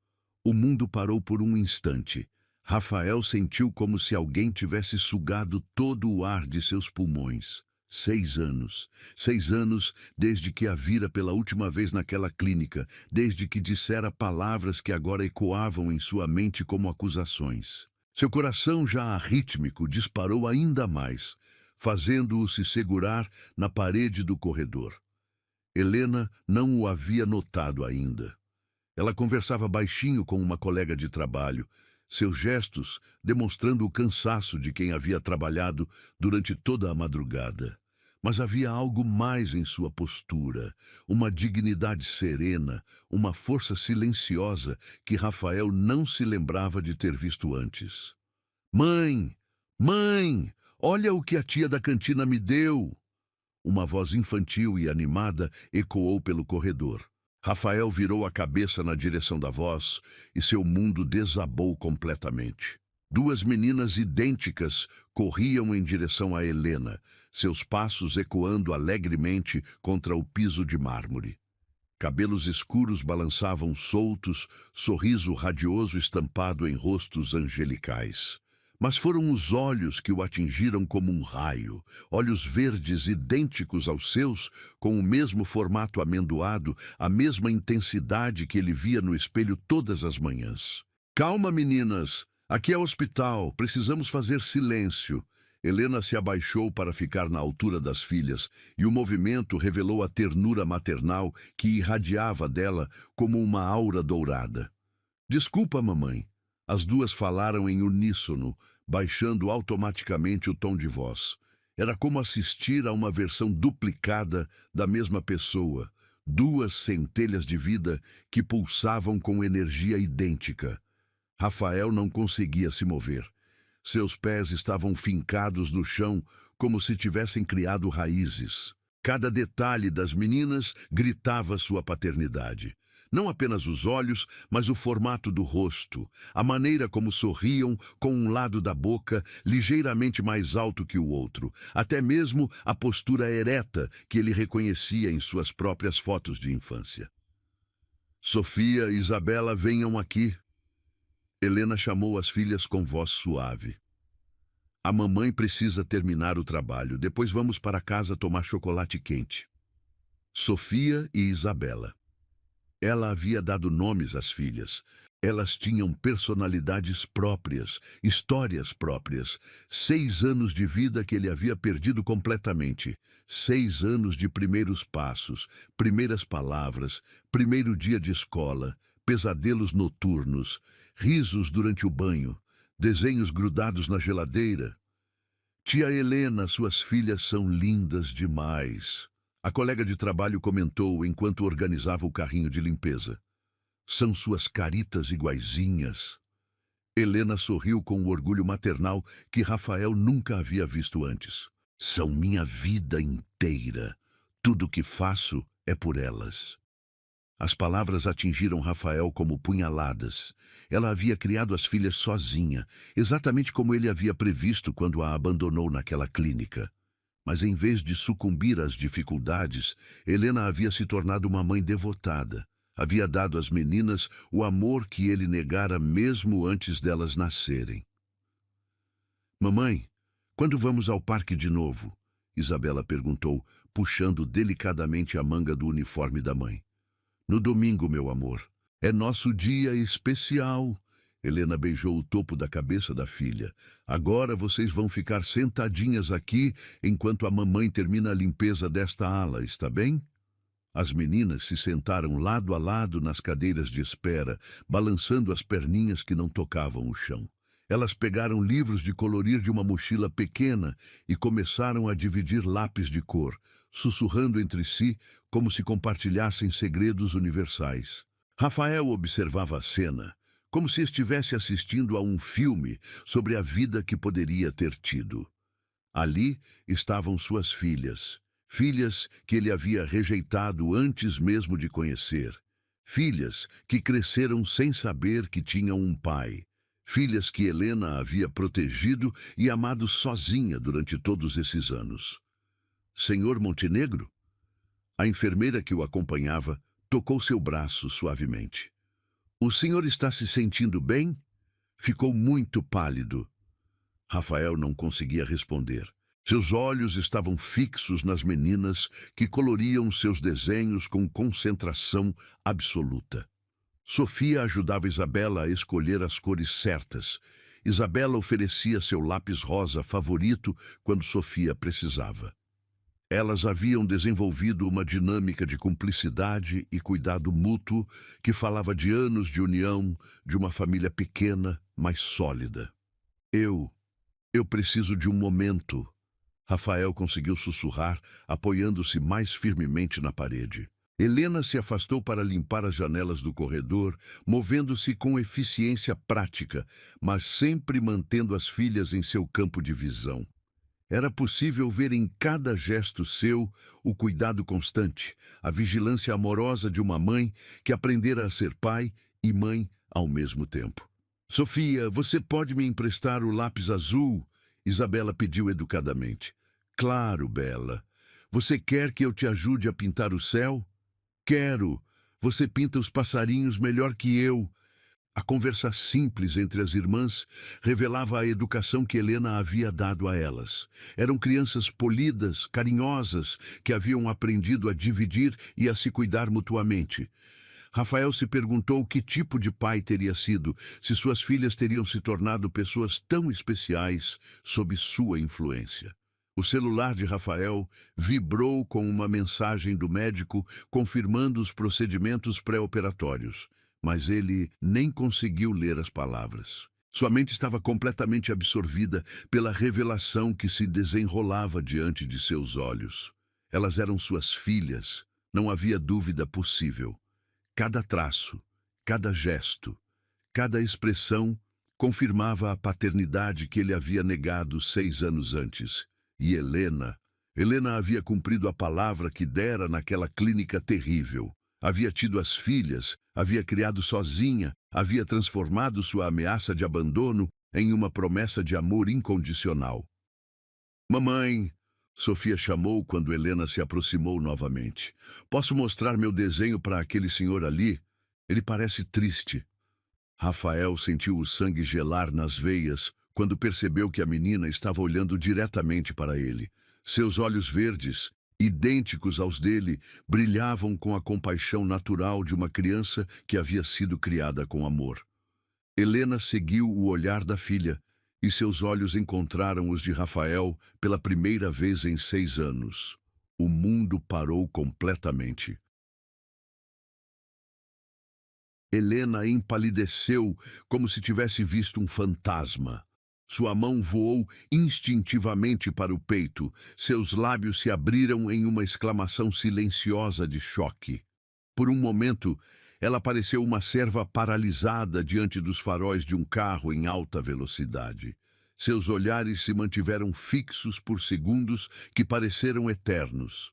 O mundo parou por um instante. Rafael sentiu como se alguém tivesse sugado todo o ar de seus pulmões. 6 anos. 6 anos desde que a vira pela última vez naquela clínica, desde que dissera palavras que agora ecoavam em sua mente como acusações. Seu coração já arrítmico disparou ainda mais, fazendo-o se segurar na parede do corredor. Helena não o havia notado ainda. Ela conversava baixinho com uma colega de trabalho, seus gestos demonstrando o cansaço de quem havia trabalhado durante toda a madrugada. Mas havia algo mais em sua postura, uma dignidade serena, uma força silenciosa que Rafael não se lembrava de ter visto antes. "Mãe! Mãe! Olha o que a tia da cantina me deu!" Uma voz infantil e animada ecoou pelo corredor. Rafael virou a cabeça na direção da voz e seu mundo desabou completamente. 2 meninas idênticas corriam em direção a Helena, seus passos ecoando alegremente contra o piso de mármore. Cabelos escuros balançavam soltos, sorriso radioso estampado em rostos angelicais. Mas foram os olhos que o atingiram como um raio, olhos verdes idênticos aos seus, com o mesmo formato amendoado, a mesma intensidade que ele via no espelho todas as manhãs. "Calma, meninas! Aqui é o hospital, precisamos fazer silêncio." Helena se abaixou para ficar na altura das filhas, e o movimento revelou a ternura maternal que irradiava dela como uma aura dourada. "Desculpa, mamãe." As duas falaram em uníssono, baixando automaticamente o tom de voz. Era como assistir a uma versão duplicada da mesma pessoa, 2 centelhas de vida que pulsavam com energia idêntica. Rafael não conseguia se mover. Seus pés estavam fincados no chão como se tivessem criado raízes. Cada detalhe das meninas gritava sua paternidade. Não apenas os olhos, mas o formato do rosto, a maneira como sorriam com um lado da boca ligeiramente mais alto que o outro, até mesmo a postura ereta que ele reconhecia em suas próprias fotos de infância. "Sofia e Isabela, venham aqui." Helena chamou as filhas com voz suave. "A mamãe precisa terminar o trabalho, depois vamos para casa tomar chocolate quente." Sofia e Isabela. Ela havia dado nomes às filhas. Elas tinham personalidades próprias, histórias próprias. 6 anos de vida que ele havia perdido completamente. 6 anos de primeiros passos, primeiras palavras, primeiro dia de escola, pesadelos noturnos, risos durante o banho, desenhos grudados na geladeira. "Tia Helena, suas filhas são lindas demais." A colega de trabalho comentou enquanto organizava o carrinho de limpeza. "São suas caritas iguaizinhas." Helena sorriu com o orgulho maternal que Rafael nunca havia visto antes. "São minha vida inteira. Tudo o que faço é por elas." As palavras atingiram Rafael como punhaladas. Ela havia criado as filhas sozinha, exatamente como ele havia previsto quando a abandonou naquela clínica. Mas em vez de sucumbir às dificuldades, Helena havia se tornado uma mãe devotada. Havia dado às meninas o amor que ele negara mesmo antes delas nascerem. "Mamãe, quando vamos ao parque de novo?" Isabela perguntou, puxando delicadamente a manga do uniforme da mãe. "No domingo, meu amor. É nosso dia especial." Helena beijou o topo da cabeça da filha. Agora vocês vão ficar sentadinhas aqui enquanto a mamãe termina a limpeza desta ala, está bem? As meninas se sentaram lado a lado nas cadeiras de espera, balançando as perninhas que não tocavam o chão. Elas pegaram livros de colorir de uma mochila pequena e começaram a dividir lápis de cor, sussurrando entre si como se compartilhassem segredos universais. Rafael observava a cena, como se estivesse assistindo a um filme sobre a vida que poderia ter tido. Ali estavam suas filhas, filhas que ele havia rejeitado antes mesmo de conhecer, filhas que cresceram sem saber que tinham um pai, filhas que Helena havia protegido e amado sozinha durante todos esses anos. Senhor Montenegro? A enfermeira que o acompanhava tocou seu braço suavemente. O senhor está se sentindo bem? Ficou muito pálido. Rafael não conseguia responder. Seus olhos estavam fixos nas meninas que coloriam seus desenhos com concentração absoluta. Sofia ajudava Isabela a escolher as cores certas. Isabela oferecia seu lápis rosa favorito quando Sofia precisava. Elas haviam desenvolvido uma dinâmica de cumplicidade e cuidado mútuo que falava de anos de união, de uma família pequena, mas sólida. Eu preciso de um momento. Rafael conseguiu sussurrar, apoiando-se mais firmemente na parede. Helena se afastou para limpar as janelas do corredor, movendo-se com eficiência prática, mas sempre mantendo as filhas em seu campo de visão. Era possível ver em cada gesto seu o cuidado constante, a vigilância amorosa de uma mãe que aprendera a ser pai e mãe ao mesmo tempo. Sofia, você pode me emprestar o lápis azul? Isabela pediu educadamente. Claro, Bela. Você quer que eu te ajude a pintar o céu? Quero. Você pinta os passarinhos melhor que eu. A conversa simples entre as irmãs revelava a educação que Helena havia dado a elas. Eram crianças polidas, carinhosas, que haviam aprendido a dividir e a se cuidar mutuamente. Rafael se perguntou que tipo de pai teria sido, se suas filhas teriam se tornado pessoas tão especiais sob sua influência. O celular de Rafael vibrou com uma mensagem do médico confirmando os procedimentos pré-operatórios. Mas ele nem conseguiu ler as palavras. Sua mente estava completamente absorvida pela revelação que se desenrolava diante de seus olhos. Elas eram suas filhas, não havia dúvida possível. Cada traço, cada gesto, cada expressão confirmava a paternidade que ele havia negado 6 anos antes. E Helena havia cumprido a palavra que dera naquela clínica terrível. Havia tido as filhas, havia criado sozinha, havia transformado sua ameaça de abandono em uma promessa de amor incondicional. Mamãe, Sofia chamou quando Helena se aproximou novamente. Posso mostrar meu desenho para aquele senhor ali? Ele parece triste. Rafael sentiu o sangue gelar nas veias quando percebeu que a menina estava olhando diretamente para ele. Seus olhos verdes, idênticos aos dele, brilhavam com a compaixão natural de uma criança que havia sido criada com amor. Helena seguiu o olhar da filha, e seus olhos encontraram os de Rafael pela primeira vez em 6 anos. O mundo parou completamente. Helena empalideceu como se tivesse visto um fantasma. Sua mão voou instintivamente para o peito. Seus lábios se abriram em uma exclamação silenciosa de choque. Por um momento, ela pareceu uma serva paralisada diante dos faróis de um carro em alta velocidade. Seus olhares se mantiveram fixos por segundos que pareceram eternos.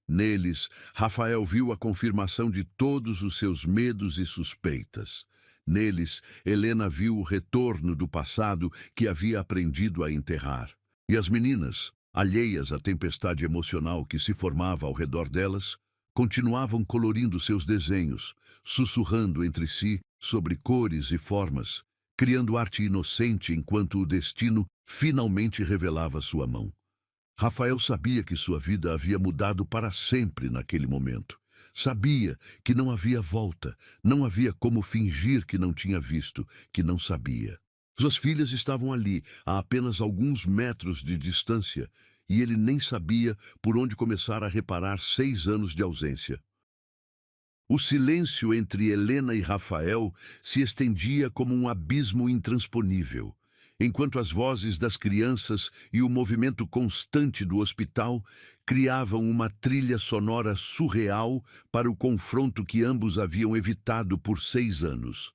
Neles, Rafael viu a confirmação de todos os seus medos e suspeitas. Neles, Helena viu o retorno do passado que havia aprendido a enterrar. E as meninas, alheias à tempestade emocional que se formava ao redor delas, continuavam colorindo seus desenhos, sussurrando entre si sobre cores e formas, criando arte inocente enquanto o destino finalmente revelava sua mão. Rafael sabia que sua vida havia mudado para sempre naquele momento. Sabia que não havia volta, não havia como fingir que não tinha visto, que não sabia. Suas filhas estavam ali, a apenas alguns metros de distância, e ele nem sabia por onde começar a reparar 6 anos de ausência. O silêncio entre Helena e Rafael se estendia como um abismo intransponível, enquanto as vozes das crianças e o movimento constante do hospital criavam uma trilha sonora surreal para o confronto que ambos haviam evitado por 6 anos.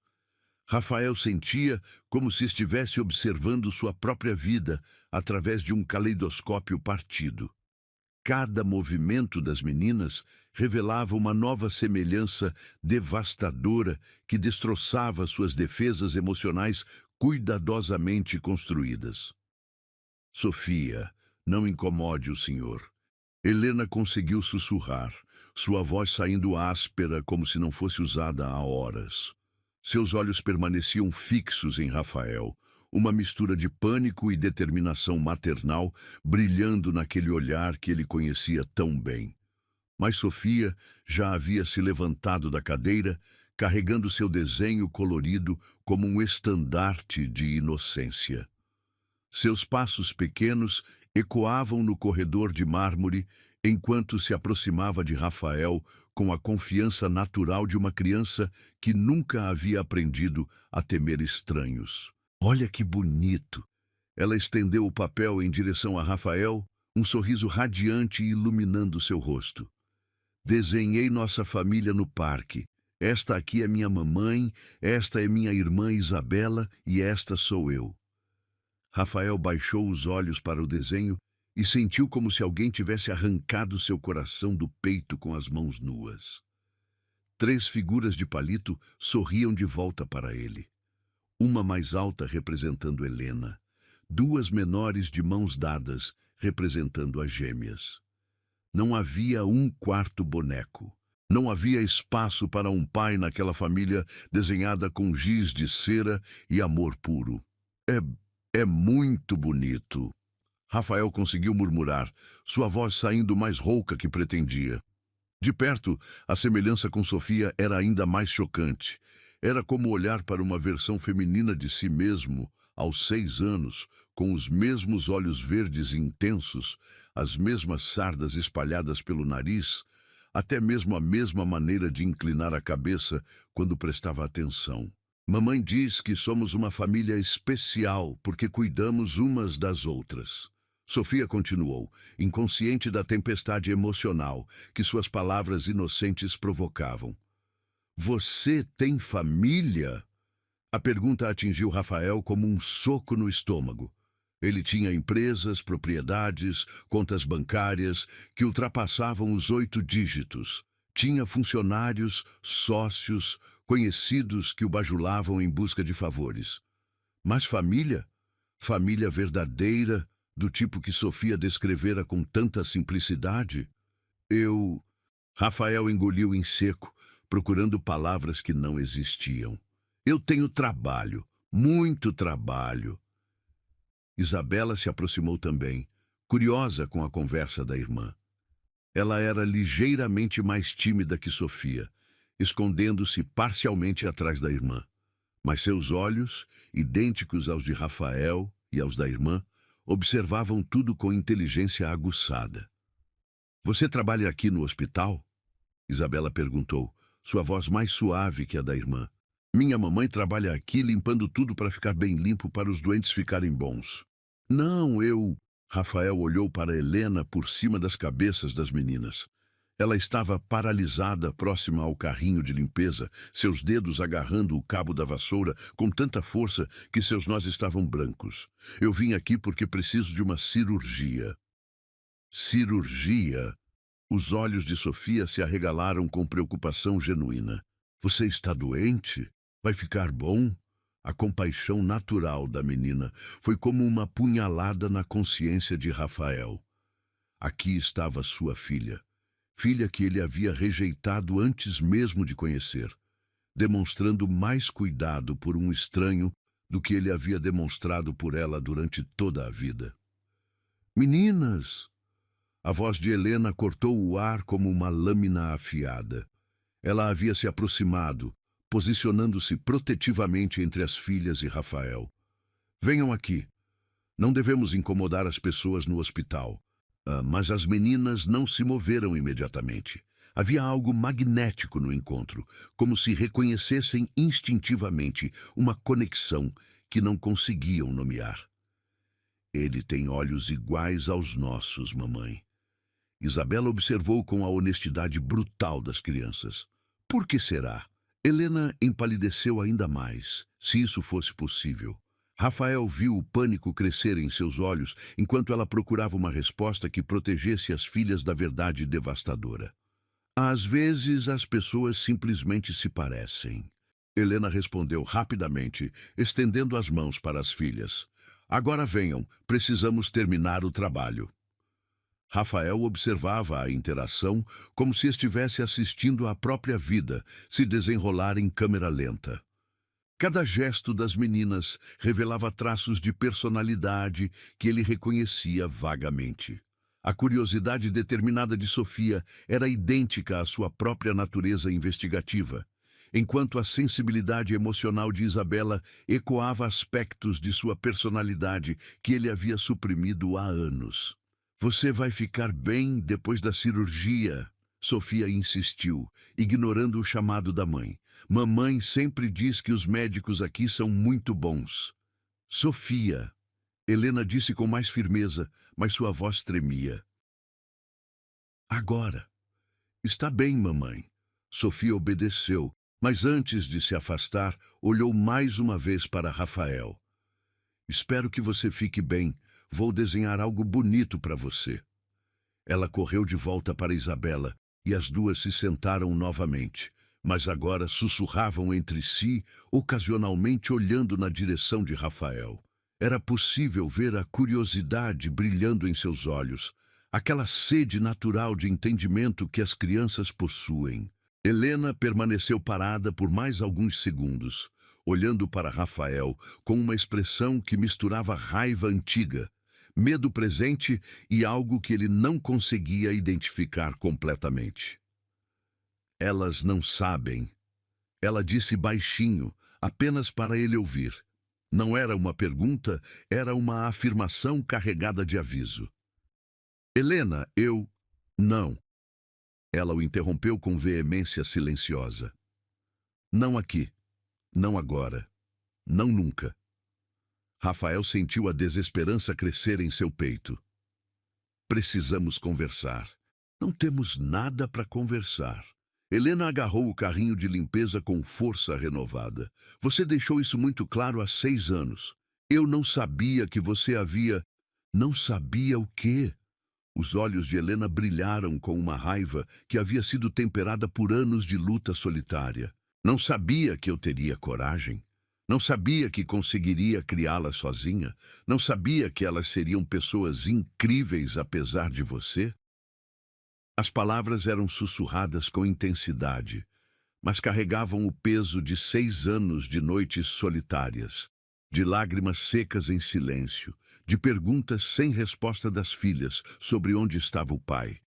Rafael sentia como se estivesse observando sua própria vida através de um caleidoscópio partido. Cada movimento das meninas revelava uma nova semelhança devastadora que destroçava suas defesas emocionais cuidadosamente construídas. Sofia, não incomode o senhor. Helena conseguiu sussurrar, sua voz saindo áspera como se não fosse usada há horas. Seus olhos permaneciam fixos em Rafael, uma mistura de pânico e determinação maternal brilhando naquele olhar que ele conhecia tão bem. Mas Sofia já havia se levantado da cadeira, carregando seu desenho colorido como um estandarte de inocência. Seus passos pequenos ecoavam no corredor de mármore enquanto se aproximava de Rafael com a confiança natural de uma criança que nunca havia aprendido a temer estranhos. Olha que bonito! Ela estendeu o papel em direção a Rafael, um sorriso radiante iluminando seu rosto. Desenhei nossa família no parque. Esta aqui é minha mamãe, esta é minha irmã Isabela e esta sou eu. Rafael baixou os olhos para o desenho e sentiu como se alguém tivesse arrancado seu coração do peito com as mãos nuas. 3 figuras de palito sorriam de volta para ele. Uma mais alta representando Helena, 2 menores de mãos dadas representando as gêmeas. Não havia um quarto boneco. Não havia espaço para um pai naquela família desenhada com giz de cera e amor puro. É muito bonito. Rafael conseguiu murmurar, sua voz saindo mais rouca que pretendia. De perto, a semelhança com Sofia era ainda mais chocante. Era como olhar para uma versão feminina de si mesmo, aos 6 anos, com os mesmos olhos verdes intensos, as mesmas sardas espalhadas pelo nariz, até mesmo a mesma maneira de inclinar a cabeça quando prestava atenção. Mamãe diz que somos uma família especial porque cuidamos umas das outras. Sofia continuou, inconsciente da tempestade emocional que suas palavras inocentes provocavam. Você tem família? A pergunta atingiu Rafael como um soco no estômago. Ele tinha empresas, propriedades, contas bancárias que ultrapassavam os 8 dígitos. Tinha funcionários, sócios, conhecidos que o bajulavam em busca de favores. Mas família? Família verdadeira, do tipo que Sofia descrevera com tanta simplicidade? Rafael engoliu em seco, procurando palavras que não existiam. Eu tenho trabalho, muito trabalho. Isabela se aproximou também, curiosa com a conversa da irmã. Ela era ligeiramente mais tímida que Sofia, escondendo-se parcialmente atrás da irmã. Mas seus olhos, idênticos aos de Rafael e aos da irmã, observavam tudo com inteligência aguçada. Você trabalha aqui no hospital? Isabela perguntou, sua voz mais suave que a da irmã. Minha mamãe trabalha aqui limpando tudo para ficar bem limpo para os doentes ficarem bons. Não, Rafael olhou para Helena por cima das cabeças das meninas. Ela estava paralisada próxima ao carrinho de limpeza, seus dedos agarrando o cabo da vassoura com tanta força que seus nós estavam brancos. Eu vim aqui porque preciso de uma cirurgia. Cirurgia? Os olhos de Sofia se arregalaram com preocupação genuína. Você está doente? Vai ficar bom? A compaixão natural da menina foi como uma punhalada na consciência de Rafael. Aqui estava sua filha. Filha que ele havia rejeitado antes mesmo de conhecer, demonstrando mais cuidado por um estranho do que ele havia demonstrado por ela durante toda a vida. Meninas! A voz de Helena cortou o ar como uma lâmina afiada. Ela havia se aproximado, posicionando-se protetivamente entre as filhas e Rafael. Venham aqui. Não devemos incomodar as pessoas no hospital. Mas as meninas não se moveram imediatamente. Havia algo magnético no encontro, como se reconhecessem instintivamente uma conexão que não conseguiam nomear. Ele tem olhos iguais aos nossos, mamãe. Isabela observou com a honestidade brutal das crianças. Por que será? Helena empalideceu ainda mais, se isso fosse possível. Rafael viu o pânico crescer em seus olhos enquanto ela procurava uma resposta que protegesse as filhas da verdade devastadora. Às vezes, as pessoas simplesmente se parecem. Helena respondeu rapidamente, estendendo as mãos para as filhas. Agora venham, precisamos terminar o trabalho. Rafael observava a interação como se estivesse assistindo à própria vida se desenrolar em câmera lenta. Cada gesto das meninas revelava traços de personalidade que ele reconhecia vagamente. A curiosidade determinada de Sofia era idêntica à sua própria natureza investigativa, enquanto a sensibilidade emocional de Isabela ecoava aspectos de sua personalidade que ele havia suprimido há anos. Você vai ficar bem depois da cirurgia, Sofia insistiu, ignorando o chamado da mãe. Mamãe sempre diz que os médicos aqui são muito bons. Sofia, Helena disse com mais firmeza, mas sua voz tremia. Agora. Está bem, mamãe. Sofia obedeceu, mas antes de se afastar, olhou mais uma vez para Rafael. Espero que você fique bem. Vou desenhar algo bonito para você. Ela correu de volta para Isabela e as duas se sentaram novamente, mas agora sussurravam entre si, ocasionalmente olhando na direção de Rafael. Era possível ver a curiosidade brilhando em seus olhos, aquela sede natural de entendimento que as crianças possuem. Helena permaneceu parada por mais alguns segundos, olhando para Rafael com uma expressão que misturava raiva antiga, medo presente e algo que ele não conseguia identificar completamente. Elas não sabem. Ela disse baixinho, apenas para ele ouvir. Não era uma pergunta, era uma afirmação carregada de aviso. Helena, Não. Ela o interrompeu com veemência silenciosa. Não aqui. Não agora. Não nunca. Rafael sentiu a desesperança crescer em seu peito. Precisamos conversar. Não temos nada para conversar. Helena agarrou o carrinho de limpeza com força renovada. Você deixou isso muito claro há 6 anos. Eu não sabia que você havia... Não sabia o quê? Os olhos de Helena brilharam com uma raiva que havia sido temperada por anos de luta solitária. Não sabia que eu teria coragem. Não sabia que conseguiria criá-las sozinha? Não sabia que elas seriam pessoas incríveis apesar de você? As palavras eram sussurradas com intensidade, mas carregavam o peso de 6 anos de noites solitárias, de lágrimas secas em silêncio, de perguntas sem resposta das filhas sobre onde estava o pai.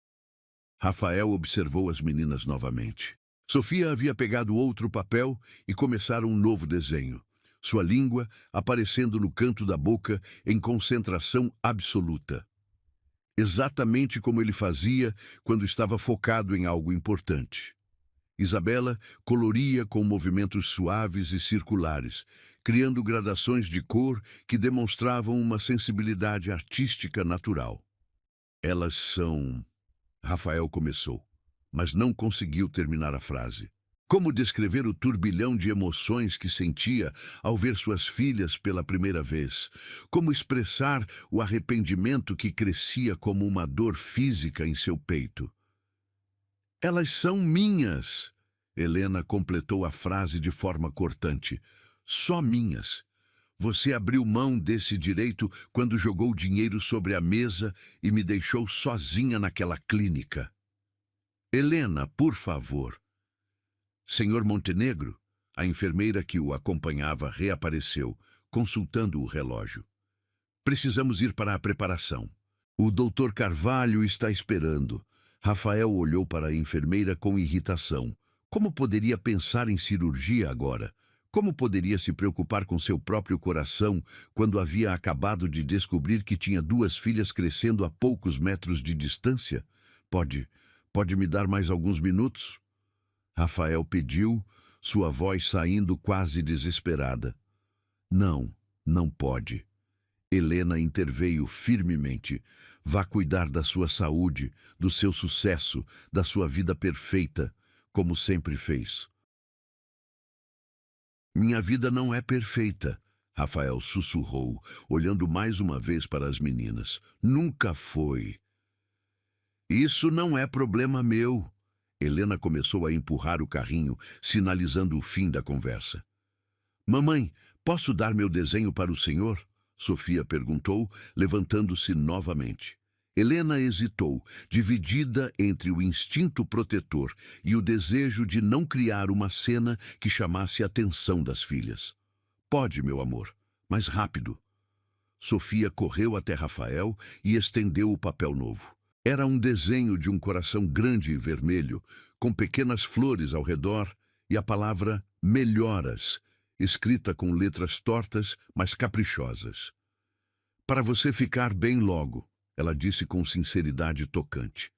Rafael observou as meninas novamente. Sofia havia pegado outro papel e começara um novo desenho, sua língua aparecendo no canto da boca em concentração absoluta. Exatamente como ele fazia quando estava focado em algo importante. Isabela coloria com movimentos suaves e circulares, criando gradações de cor que demonstravam uma sensibilidade artística natural. Elas são... Rafael começou, mas não conseguiu terminar a frase. Como descrever o turbilhão de emoções que sentia ao ver suas filhas pela primeira vez? Como expressar o arrependimento que crescia como uma dor física em seu peito? Elas são minhas, Helena completou a frase de forma cortante. Só minhas. Você abriu mão desse direito quando jogou dinheiro sobre a mesa e me deixou sozinha naquela clínica. Helena, por favor. Senhor Montenegro, a enfermeira que o acompanhava reapareceu, consultando o relógio. Precisamos ir para a preparação. O doutor Carvalho está esperando. Rafael olhou para a enfermeira com irritação. Como poderia pensar em cirurgia agora? Como poderia se preocupar com seu próprio coração quando havia acabado de descobrir que tinha duas filhas crescendo a poucos metros de distância? Pode me dar mais alguns minutos? Rafael pediu, sua voz saindo quase desesperada. Não, não pode. Helena interveio firmemente. Vá cuidar da sua saúde, do seu sucesso, da sua vida perfeita, como sempre fez. Minha vida não é perfeita, Rafael sussurrou, olhando mais uma vez para as meninas. Nunca foi. Isso não é problema meu. Helena começou a empurrar o carrinho, sinalizando o fim da conversa. Mamãe, posso dar meu desenho para o senhor? Sofia perguntou, levantando-se novamente. Helena hesitou, dividida entre o instinto protetor e o desejo de não criar uma cena que chamasse a atenção das filhas. Pode, meu amor, mas rápido. Sofia correu até Rafael e estendeu o papel novo. Era um desenho de um coração grande e vermelho, com pequenas flores ao redor e a palavra melhoras, escrita com letras tortas, mas caprichosas. Para você ficar bem logo, ela disse com sinceridade tocante.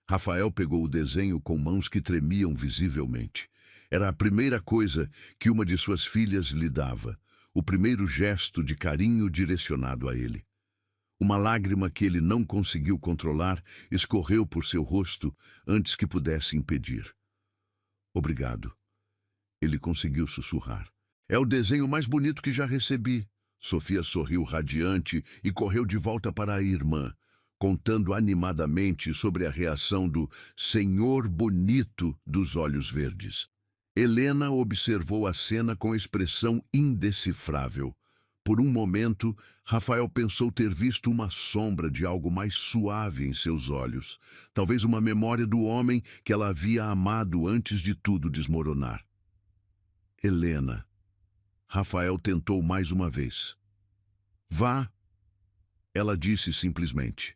Rafael pegou o desenho com mãos que tremiam visivelmente. Era a primeira coisa que uma de suas filhas lhe dava, o primeiro gesto de carinho direcionado a ele. Uma lágrima que ele não conseguiu controlar escorreu por seu rosto antes que pudesse impedir. Obrigado. Ele conseguiu sussurrar. É o desenho mais bonito que já recebi. Sofia sorriu radiante e correu de volta para a irmã, contando animadamente sobre a reação do senhor bonito dos olhos verdes. Helena observou a cena com expressão indecifrável. Por um momento, Rafael pensou ter visto uma sombra de algo mais suave em seus olhos, talvez uma memória do homem que ela havia amado antes de tudo desmoronar. Helena. Rafael tentou mais uma vez. Vá, ela disse simplesmente.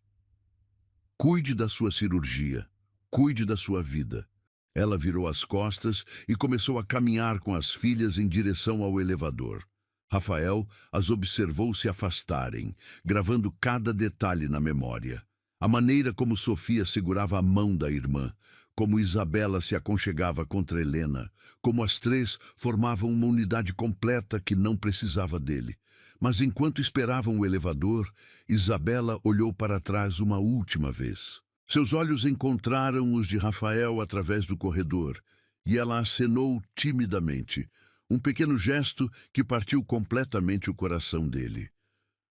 Cuide da sua cirurgia, cuide da sua vida. Ela virou as costas e começou a caminhar com as filhas em direção ao elevador. Rafael as observou se afastarem, gravando cada detalhe na memória. A maneira como Sofia segurava a mão da irmã, como Isabela se aconchegava contra Helena, como as três formavam uma unidade completa que não precisava dele. Mas enquanto esperavam o elevador, Isabela olhou para trás uma última vez. Seus olhos encontraram os de Rafael através do corredor, e ela acenou timidamente, um pequeno gesto que partiu completamente o coração dele.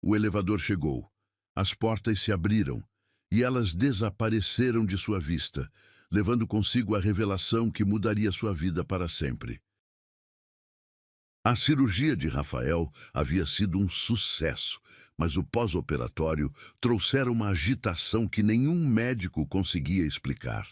O elevador chegou, as portas se abriram, e elas desapareceram de sua vista, levando consigo a revelação que mudaria sua vida para sempre. A cirurgia de Rafael havia sido um sucesso, mas o pós-operatório trouxera uma agitação que nenhum médico conseguia explicar.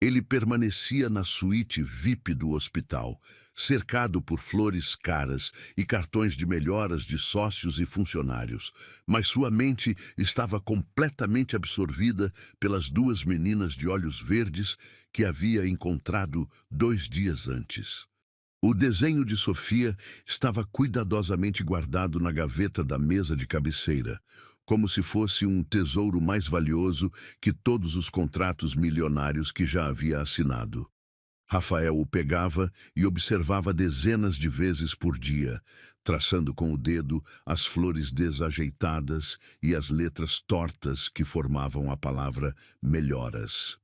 Ele permanecia na suíte VIP do hospital, cercado por flores caras e cartões de melhoras de sócios e funcionários, mas sua mente estava completamente absorvida pelas duas meninas de olhos verdes que havia encontrado 2 dias antes. O desenho de Sofia estava cuidadosamente guardado na gaveta da mesa de cabeceira, como se fosse um tesouro mais valioso que todos os contratos milionários que já havia assinado. Rafael o pegava e observava dezenas de vezes por dia, traçando com o dedo as flores desajeitadas e as letras tortas que formavam a palavra melhoras.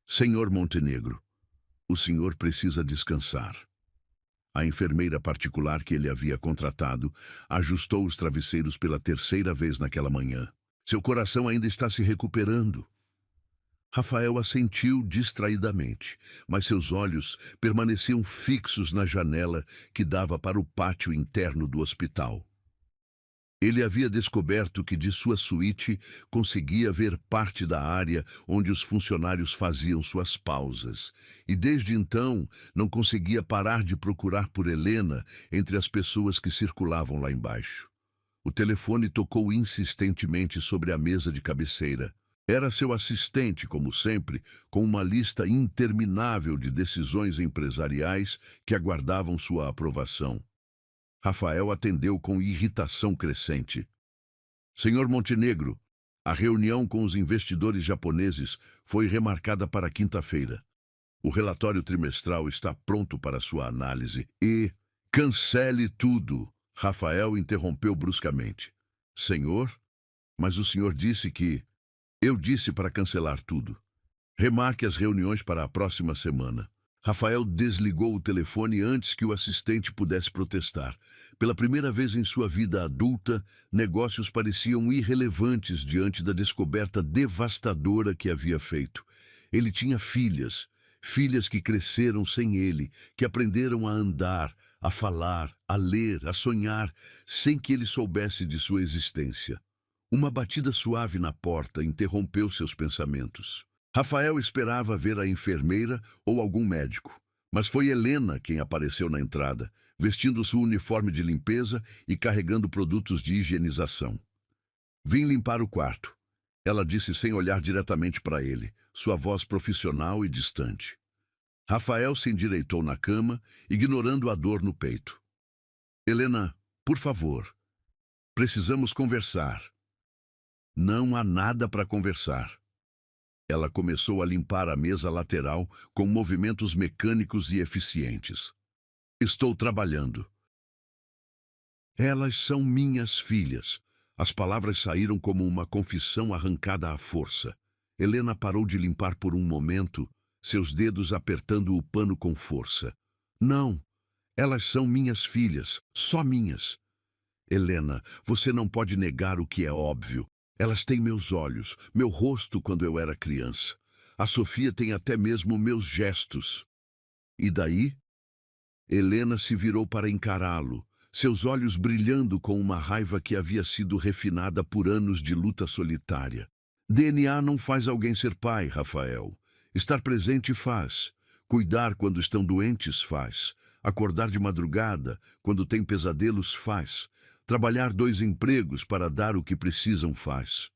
Senhor Montenegro, o senhor precisa descansar. A enfermeira particular que ele havia contratado ajustou os travesseiros pela 3ª vez naquela manhã. Seu coração ainda está se recuperando. Rafael assentiu distraidamente, mas seus olhos permaneciam fixos na janela que dava para o pátio interno do hospital. Ele havia descoberto que de sua suíte conseguia ver parte da área onde os funcionários faziam suas pausas, e desde então não conseguia parar de procurar por Helena entre as pessoas que circulavam lá embaixo. O telefone tocou insistentemente sobre a mesa de cabeceira. Era seu assistente, como sempre, com uma lista interminável de decisões empresariais que aguardavam sua aprovação. Rafael atendeu com irritação crescente. Senhor Montenegro, a reunião com os investidores japoneses foi remarcada para quinta-feira. O relatório trimestral está pronto para sua análise e... Cancele tudo! Rafael interrompeu bruscamente. Senhor? Mas o senhor disse que... Eu disse para cancelar tudo. Remarque as reuniões para a próxima semana. Rafael desligou o telefone antes que o assistente pudesse protestar. Pela primeira vez em sua vida adulta, negócios pareciam irrelevantes diante da descoberta devastadora que havia feito. Ele tinha filhas, filhas que cresceram sem ele, que aprenderam a andar, a falar, a ler, a sonhar, sem que ele soubesse de sua existência. Uma batida suave na porta interrompeu seus pensamentos. Rafael esperava ver a enfermeira ou algum médico, mas foi Helena quem apareceu na entrada, vestindo seu uniforme de limpeza e carregando produtos de higienização. Vim limpar o quarto, ela disse sem olhar diretamente para ele, sua voz profissional e distante. Rafael se endireitou na cama, ignorando a dor no peito. Helena, por favor, precisamos conversar. Não há nada para conversar. Ela começou a limpar a mesa lateral com movimentos mecânicos e eficientes. Estou trabalhando. Elas são minhas filhas. As palavras saíram como uma confissão arrancada à força. Helena parou de limpar por um momento, seus dedos apertando o pano com força. Não, elas são minhas filhas, só minhas. Helena, você não pode negar o que é óbvio. Elas têm meus olhos, meu rosto quando eu era criança. A Sofia tem até mesmo meus gestos. E daí? Helena se virou para encará-lo, seus olhos brilhando com uma raiva que havia sido refinada por anos de luta solitária. DNA não faz alguém ser pai, Rafael. Estar presente faz. Cuidar quando estão doentes faz. Acordar de madrugada, quando tem pesadelos, faz. Trabalhar 2 empregos para dar o que precisam faz.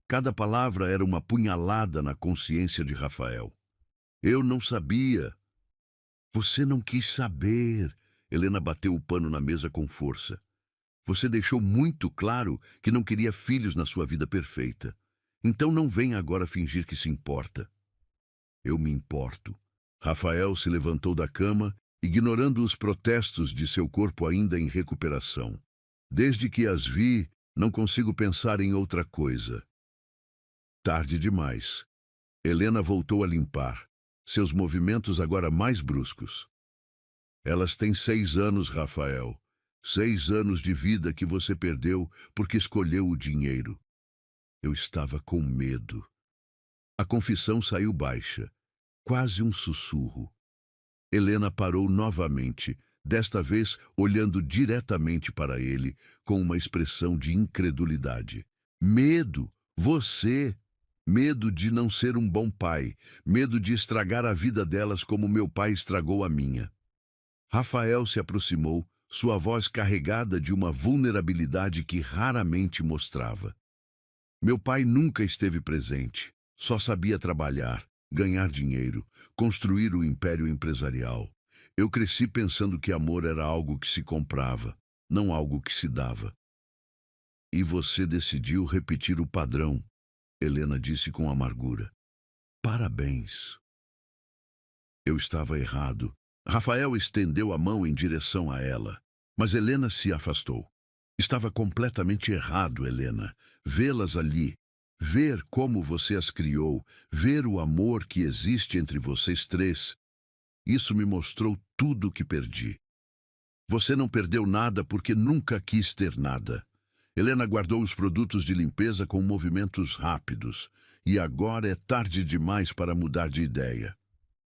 Cada palavra era uma punhalada na consciência de Rafael. Eu não sabia. Você não quis saber. Helena bateu o pano na mesa com força. Você deixou muito claro que não queria filhos na sua vida perfeita. Então não venha agora fingir que se importa. Eu me importo. Rafael se levantou da cama, ignorando os protestos de seu corpo ainda em recuperação. Desde que as vi, não consigo pensar em outra coisa. Tarde demais. Helena voltou a limpar, seus movimentos agora mais bruscos. Elas têm 6 anos, Rafael. 6 anos de vida que você perdeu porque escolheu o dinheiro. Eu estava com medo. A confissão saiu baixa, quase um sussurro. Helena parou novamente, desta vez olhando diretamente para ele, com uma expressão de incredulidade. Medo! Você! Medo de não ser um bom pai, medo de estragar a vida delas como meu pai estragou a minha. Rafael se aproximou, sua voz carregada de uma vulnerabilidade que raramente mostrava. Meu pai nunca esteve presente, só sabia trabalhar, ganhar dinheiro, construir o império empresarial. Eu cresci pensando que amor era algo que se comprava, não algo que se dava. E você decidiu repetir o padrão, Helena disse com amargura. Parabéns. Eu estava errado. Rafael estendeu a mão em direção a ela, mas Helena se afastou. Estava completamente errado, Helena. Vê-las ali, ver como você as criou, ver o amor que existe entre vocês 3. Isso me mostrou tudo o que perdi. Você não perdeu nada porque nunca quis ter nada. Helena guardou os produtos de limpeza com movimentos rápidos. E agora é tarde demais para mudar de ideia.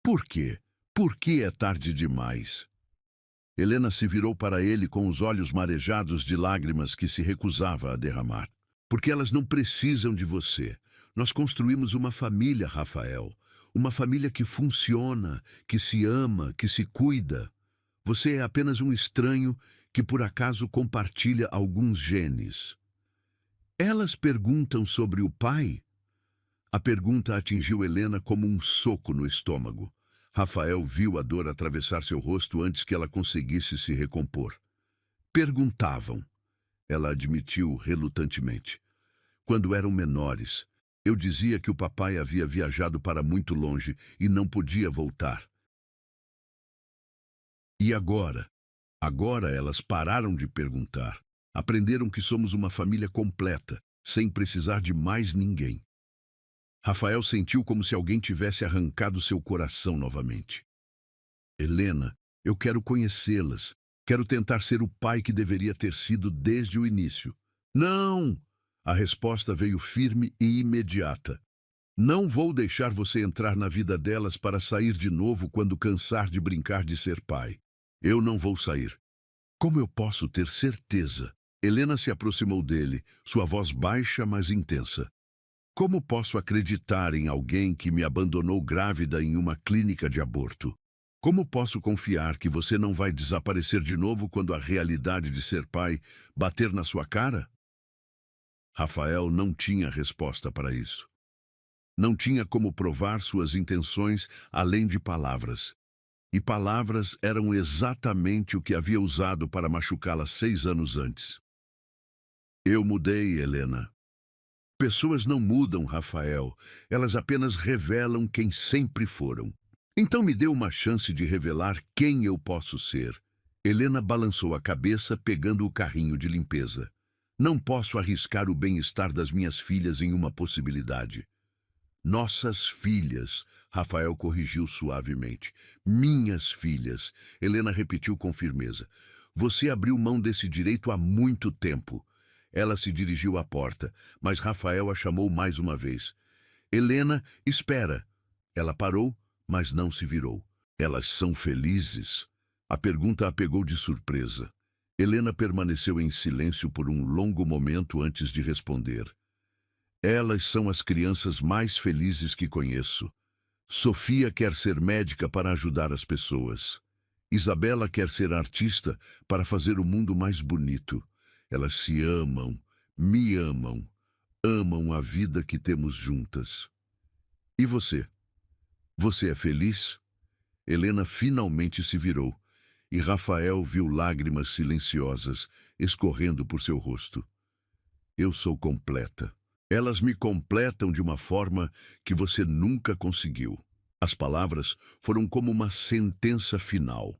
Por quê? Por que é tarde demais? Helena se virou para ele com os olhos marejados de lágrimas que se recusava a derramar. Porque elas não precisam de você. Nós construímos uma família, Rafael. Uma família que funciona, que se ama, que se cuida. Você é apenas um estranho que por acaso compartilha alguns genes. Elas perguntam sobre o pai? A pergunta atingiu Helena como um soco no estômago. Rafael viu a dor atravessar seu rosto antes que ela conseguisse se recompor. Perguntavam. Ela admitiu relutantemente. Quando eram menores, eu dizia que o papai havia viajado para muito longe e não podia voltar. E agora? Agora elas pararam de perguntar. Aprenderam que somos uma família completa, sem precisar de mais ninguém. Rafael sentiu como se alguém tivesse arrancado seu coração novamente. Helena, eu quero conhecê-las. Quero tentar ser o pai que deveria ter sido desde o início. Não! A resposta veio firme e imediata. Não vou deixar você entrar na vida delas para sair de novo quando cansar de brincar de ser pai. Eu não vou sair. Como eu posso ter certeza? Helena se aproximou dele, sua voz baixa, mas intensa. Como posso acreditar em alguém que me abandonou grávida em uma clínica de aborto? Como posso confiar que você não vai desaparecer de novo quando a realidade de ser pai bater na sua cara? Rafael não tinha resposta para isso. Não tinha como provar suas intenções além de palavras. E palavras eram exatamente o que havia usado para machucá-la 6 anos antes. Eu mudei, Helena. Pessoas não mudam, Rafael. Elas apenas revelam quem sempre foram. Então me dê uma chance de revelar quem eu posso ser. Helena balançou a cabeça, pegando o carrinho de limpeza. Não posso arriscar o bem-estar das minhas filhas em uma possibilidade. Nossas filhas, Rafael corrigiu suavemente. Minhas filhas, Helena repetiu com firmeza. Você abriu mão desse direito há muito tempo. Ela se dirigiu à porta, mas Rafael a chamou mais uma vez. Helena, espera. Ela parou, mas não se virou. Elas são felizes? A pergunta a pegou de surpresa. Helena permaneceu em silêncio por um longo momento antes de responder. Elas são as crianças mais felizes que conheço. Sofia quer ser médica para ajudar as pessoas. Isabela quer ser artista para fazer o mundo mais bonito. Elas se amam, me amam, amam a vida que temos juntas. E você? Você é feliz? Helena finalmente se virou, e Rafael viu lágrimas silenciosas escorrendo por seu rosto. Eu sou completa. Elas me completam de uma forma que você nunca conseguiu. As palavras foram como uma sentença final.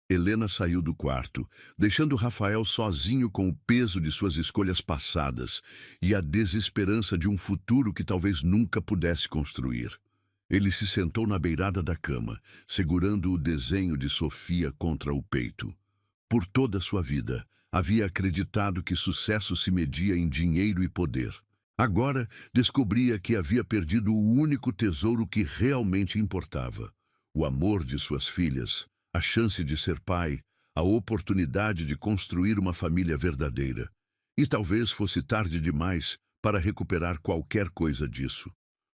Helena saiu do quarto, deixando Rafael sozinho com o peso de suas escolhas passadas e a desesperança de um futuro que talvez nunca pudesse construir. Ele se sentou na beirada da cama, segurando o desenho de Sofia contra o peito. Por toda a sua vida, havia acreditado que sucesso se media em dinheiro e poder. Agora, descobria que havia perdido o único tesouro que realmente importava: o amor de suas filhas, a chance de ser pai, a oportunidade de construir uma família verdadeira. E talvez fosse tarde demais para recuperar qualquer coisa disso.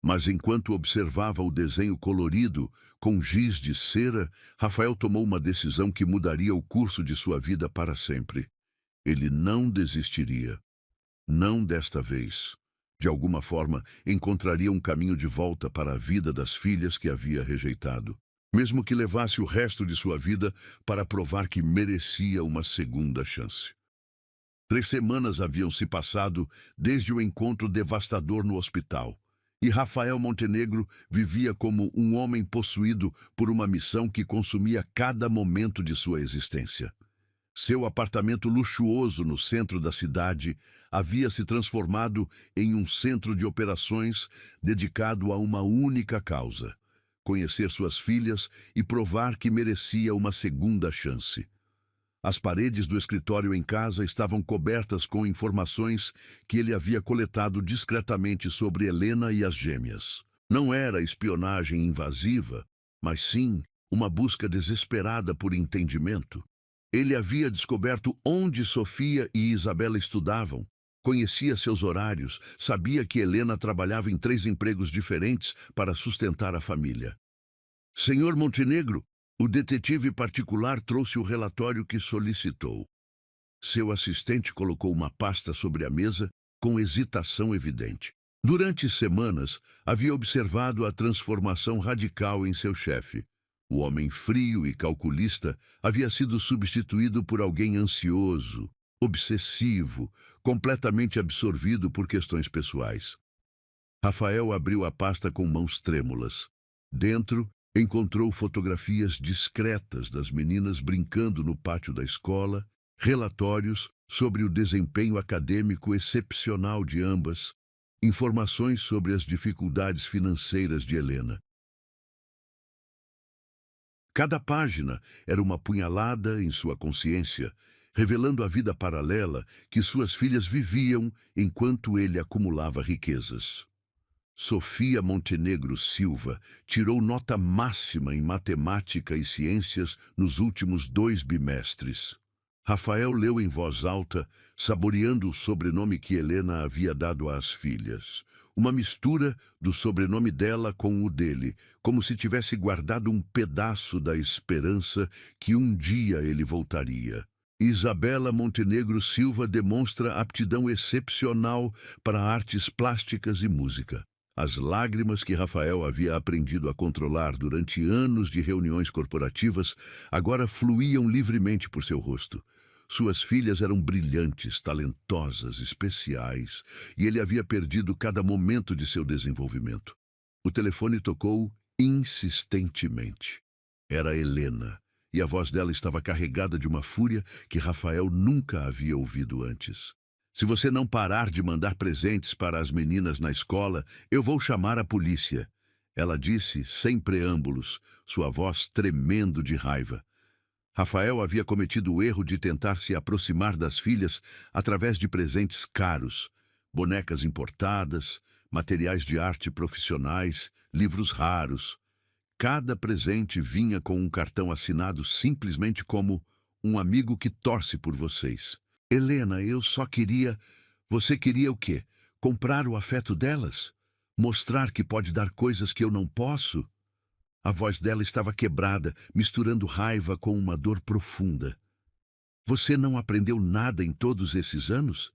Mas enquanto observava o desenho colorido, com giz de cera, Rafael tomou uma decisão que mudaria o curso de sua vida para sempre. Ele não desistiria. Não desta vez. De alguma forma, encontraria um caminho de volta para a vida das filhas que havia rejeitado, mesmo que levasse o resto de sua vida para provar que merecia uma segunda chance. 3 semanas haviam se passado desde o encontro devastador no hospital, e Rafael Montenegro vivia como um homem possuído por uma missão que consumia cada momento de sua existência. Seu apartamento luxuoso no centro da cidade havia se transformado em um centro de operações dedicado a uma única causa: conhecer suas filhas e provar que merecia uma segunda chance. As paredes do escritório em casa estavam cobertas com informações que ele havia coletado discretamente sobre Helena e as gêmeas. Não era espionagem invasiva, mas sim uma busca desesperada por entendimento. Ele havia descoberto onde Sofia e Isabela estudavam, conhecia seus horários, sabia que Helena trabalhava em 3 empregos diferentes para sustentar a família. Senhor Montenegro, o detetive particular trouxe o relatório que solicitou. Seu assistente colocou uma pasta sobre a mesa com hesitação evidente. Durante semanas, havia observado a transformação radical em seu chefe. O homem frio e calculista havia sido substituído por alguém ansioso, obsessivo, completamente absorvido por questões pessoais. Rafael abriu a pasta com mãos trêmulas. Dentro, encontrou fotografias discretas das meninas brincando no pátio da escola, relatórios sobre o desempenho acadêmico excepcional de ambas, informações sobre as dificuldades financeiras de Helena. Cada página era uma punhalada em sua consciência, revelando a vida paralela que suas filhas viviam enquanto ele acumulava riquezas. Sofia Montenegro Silva tirou nota máxima em matemática e ciências nos últimos 2 bimestres. Rafael leu em voz alta, saboreando o sobrenome que Helena havia dado às filhas. Uma mistura do sobrenome dela com o dele, como se tivesse guardado um pedaço da esperança que um dia ele voltaria. Isabela Montenegro Silva demonstra aptidão excepcional para artes plásticas e música. As lágrimas que Rafael havia aprendido a controlar durante anos de reuniões corporativas agora fluíam livremente por seu rosto. Suas filhas eram brilhantes, talentosas, especiais, e ele havia perdido cada momento de seu desenvolvimento. O telefone tocou insistentemente. Era Helena, e a voz dela estava carregada de uma fúria que Rafael nunca havia ouvido antes. Se você não parar de mandar presentes para as meninas na escola, eu vou chamar a polícia. Ela disse, sem preâmbulos, sua voz tremendo de raiva. Rafael havia cometido o erro de tentar se aproximar das filhas através de presentes caros, bonecas importadas, materiais de arte profissionais, livros raros. Cada presente vinha com um cartão assinado simplesmente como um amigo que torce por vocês. Helena, eu só queria... Você queria o quê? Comprar o afeto delas? Mostrar que pode dar coisas que eu não posso? A voz dela estava quebrada, misturando raiva com uma dor profunda. Você não aprendeu nada em todos esses anos?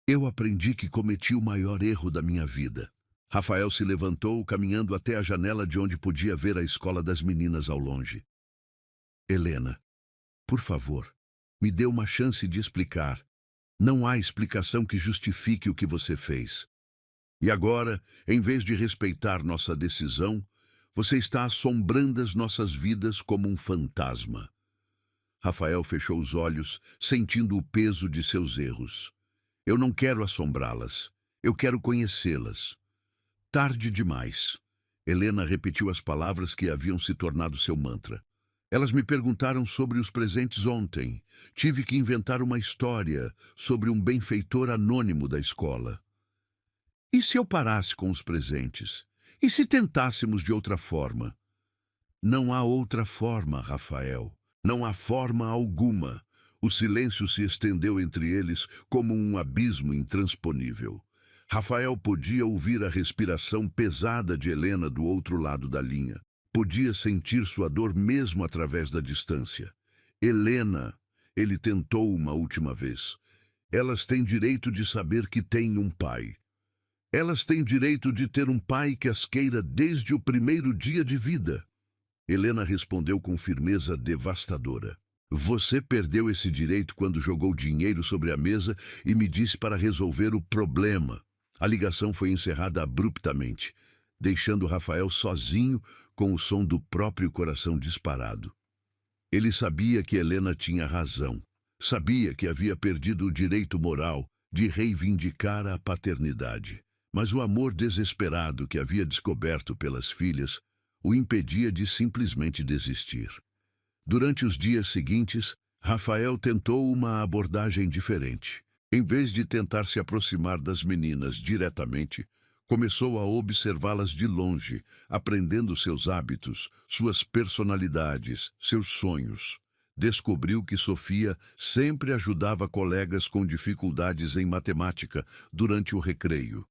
Eu aprendi que cometi o maior erro da minha vida. Rafael se levantou, caminhando até a janela de onde podia ver a escola das meninas ao longe. Helena, por favor, me dê uma chance de explicar. Não há explicação que justifique o que você fez. E agora, em vez de respeitar nossa decisão, você está assombrando as nossas vidas como um fantasma. Rafael fechou os olhos, sentindo o peso de seus erros. Eu não quero assombrá-las. Eu quero conhecê-las. Tarde demais. Helena repetiu as palavras que haviam se tornado seu mantra. Elas me perguntaram sobre os presentes ontem. Tive que inventar uma história sobre um benfeitor anônimo da escola. E se eu parasse com os presentes? E se tentássemos de outra forma? Não há outra forma, Rafael. Não há forma alguma. O silêncio se estendeu entre eles como um abismo intransponível. Rafael podia ouvir a respiração pesada de Helena do outro lado da linha. Podia sentir sua dor mesmo através da distância. Helena, ele tentou uma última vez. Elas têm direito de saber que têm um pai. Elas têm direito de ter um pai que as queira desde o primeiro dia de vida. Helena respondeu com firmeza devastadora. Você perdeu esse direito quando jogou dinheiro sobre a mesa e me disse para resolver o problema. A ligação foi encerrada abruptamente, deixando Rafael sozinho com o som do próprio coração disparado. Ele sabia que Helena tinha razão. Sabia que havia perdido o direito moral de reivindicar a paternidade. Mas o amor desesperado que havia descoberto pelas filhas o impedia de simplesmente desistir. Durante os dias seguintes, Rafael tentou uma abordagem diferente. Em vez de tentar se aproximar das meninas diretamente, começou a observá-las de longe, aprendendo seus hábitos, suas personalidades, seus sonhos. Descobriu que Sofia sempre ajudava colegas com dificuldades em matemática durante o recreio.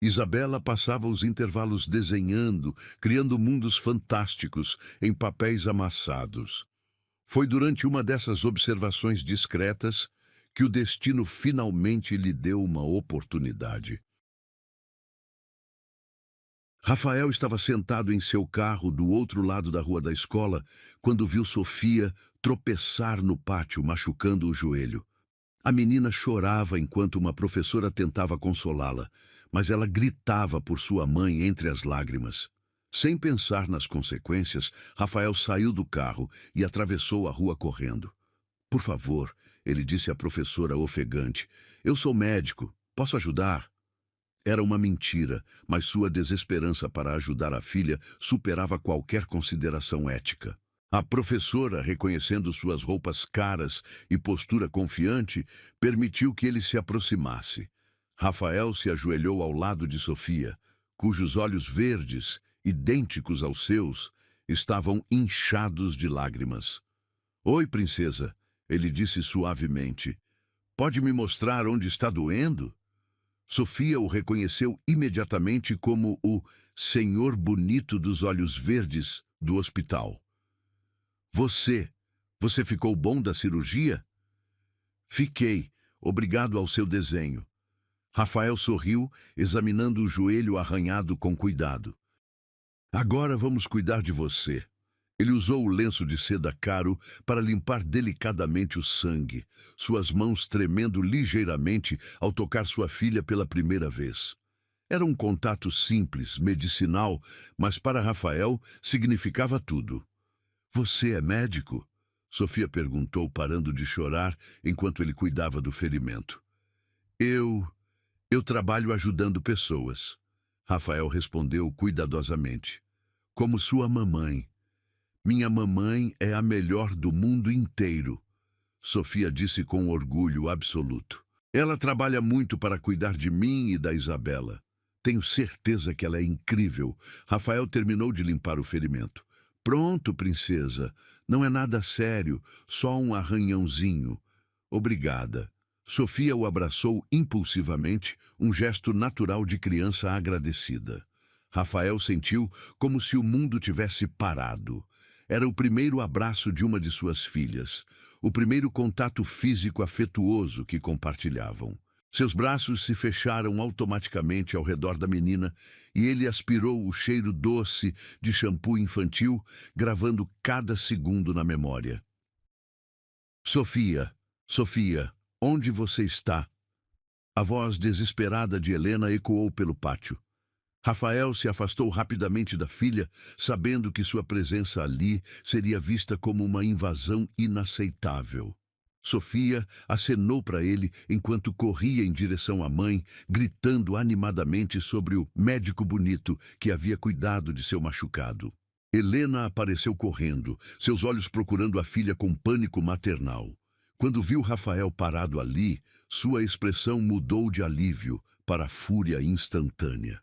Isabela passava os intervalos desenhando, criando mundos fantásticos em papéis amassados. Foi durante uma dessas observações discretas que o destino finalmente lhe deu uma oportunidade. Rafael estava sentado em seu carro do outro lado da rua da escola quando viu Sofia tropeçar no pátio, machucando o joelho. A menina chorava enquanto uma professora tentava consolá-la, mas ela gritava por sua mãe entre as lágrimas. Sem pensar nas consequências, Rafael saiu do carro e atravessou a rua correndo. Por favor, ele disse à professora ofegante, eu sou médico, posso ajudar? Era uma mentira, mas sua desesperança para ajudar a filha superava qualquer consideração ética. A professora, reconhecendo suas roupas caras e postura confiante, permitiu que ele se aproximasse. Rafael se ajoelhou ao lado de Sofia, cujos olhos verdes, idênticos aos seus, estavam inchados de lágrimas. Oi, princesa, ele disse suavemente. Pode me mostrar onde está doendo? Sofia o reconheceu imediatamente como o senhor bonito dos olhos verdes do hospital. Você ficou bom da cirurgia? Fiquei, obrigado ao seu desenho. Rafael sorriu, examinando o joelho arranhado com cuidado. Agora vamos cuidar de você. Ele usou o lenço de seda caro para limpar delicadamente o sangue, suas mãos tremendo ligeiramente ao tocar sua filha pela primeira vez. Era um contato simples, medicinal, mas para Rafael significava tudo. Você é médico? Sofia perguntou, parando de chorar enquanto ele cuidava do ferimento. Eu trabalho ajudando pessoas. Rafael respondeu cuidadosamente. Como sua mamãe. Minha mamãe é a melhor do mundo inteiro, Sofia disse com orgulho absoluto. Ela trabalha muito para cuidar de mim e da Isabela. Tenho certeza que ela é incrível. Rafael terminou de limpar o ferimento. Pronto, princesa. Não é nada sério, só um arranhãozinho. Obrigada. Sofia o abraçou impulsivamente, um gesto natural de criança agradecida. Rafael sentiu como se o mundo tivesse parado. Era o primeiro abraço de uma de suas filhas, o primeiro contato físico afetuoso que compartilhavam. Seus braços se fecharam automaticamente ao redor da menina e ele aspirou o cheiro doce de shampoo infantil, gravando cada segundo na memória. Sofia, onde você está? A voz desesperada de Helena ecoou pelo pátio. Rafael se afastou rapidamente da filha, sabendo que sua presença ali seria vista como uma invasão inaceitável. Sofia acenou para ele enquanto corria em direção à mãe, gritando animadamente sobre o médico bonito que havia cuidado de seu machucado. Helena apareceu correndo, seus olhos procurando a filha com pânico maternal. Quando viu Rafael parado ali, sua expressão mudou de alívio para fúria instantânea.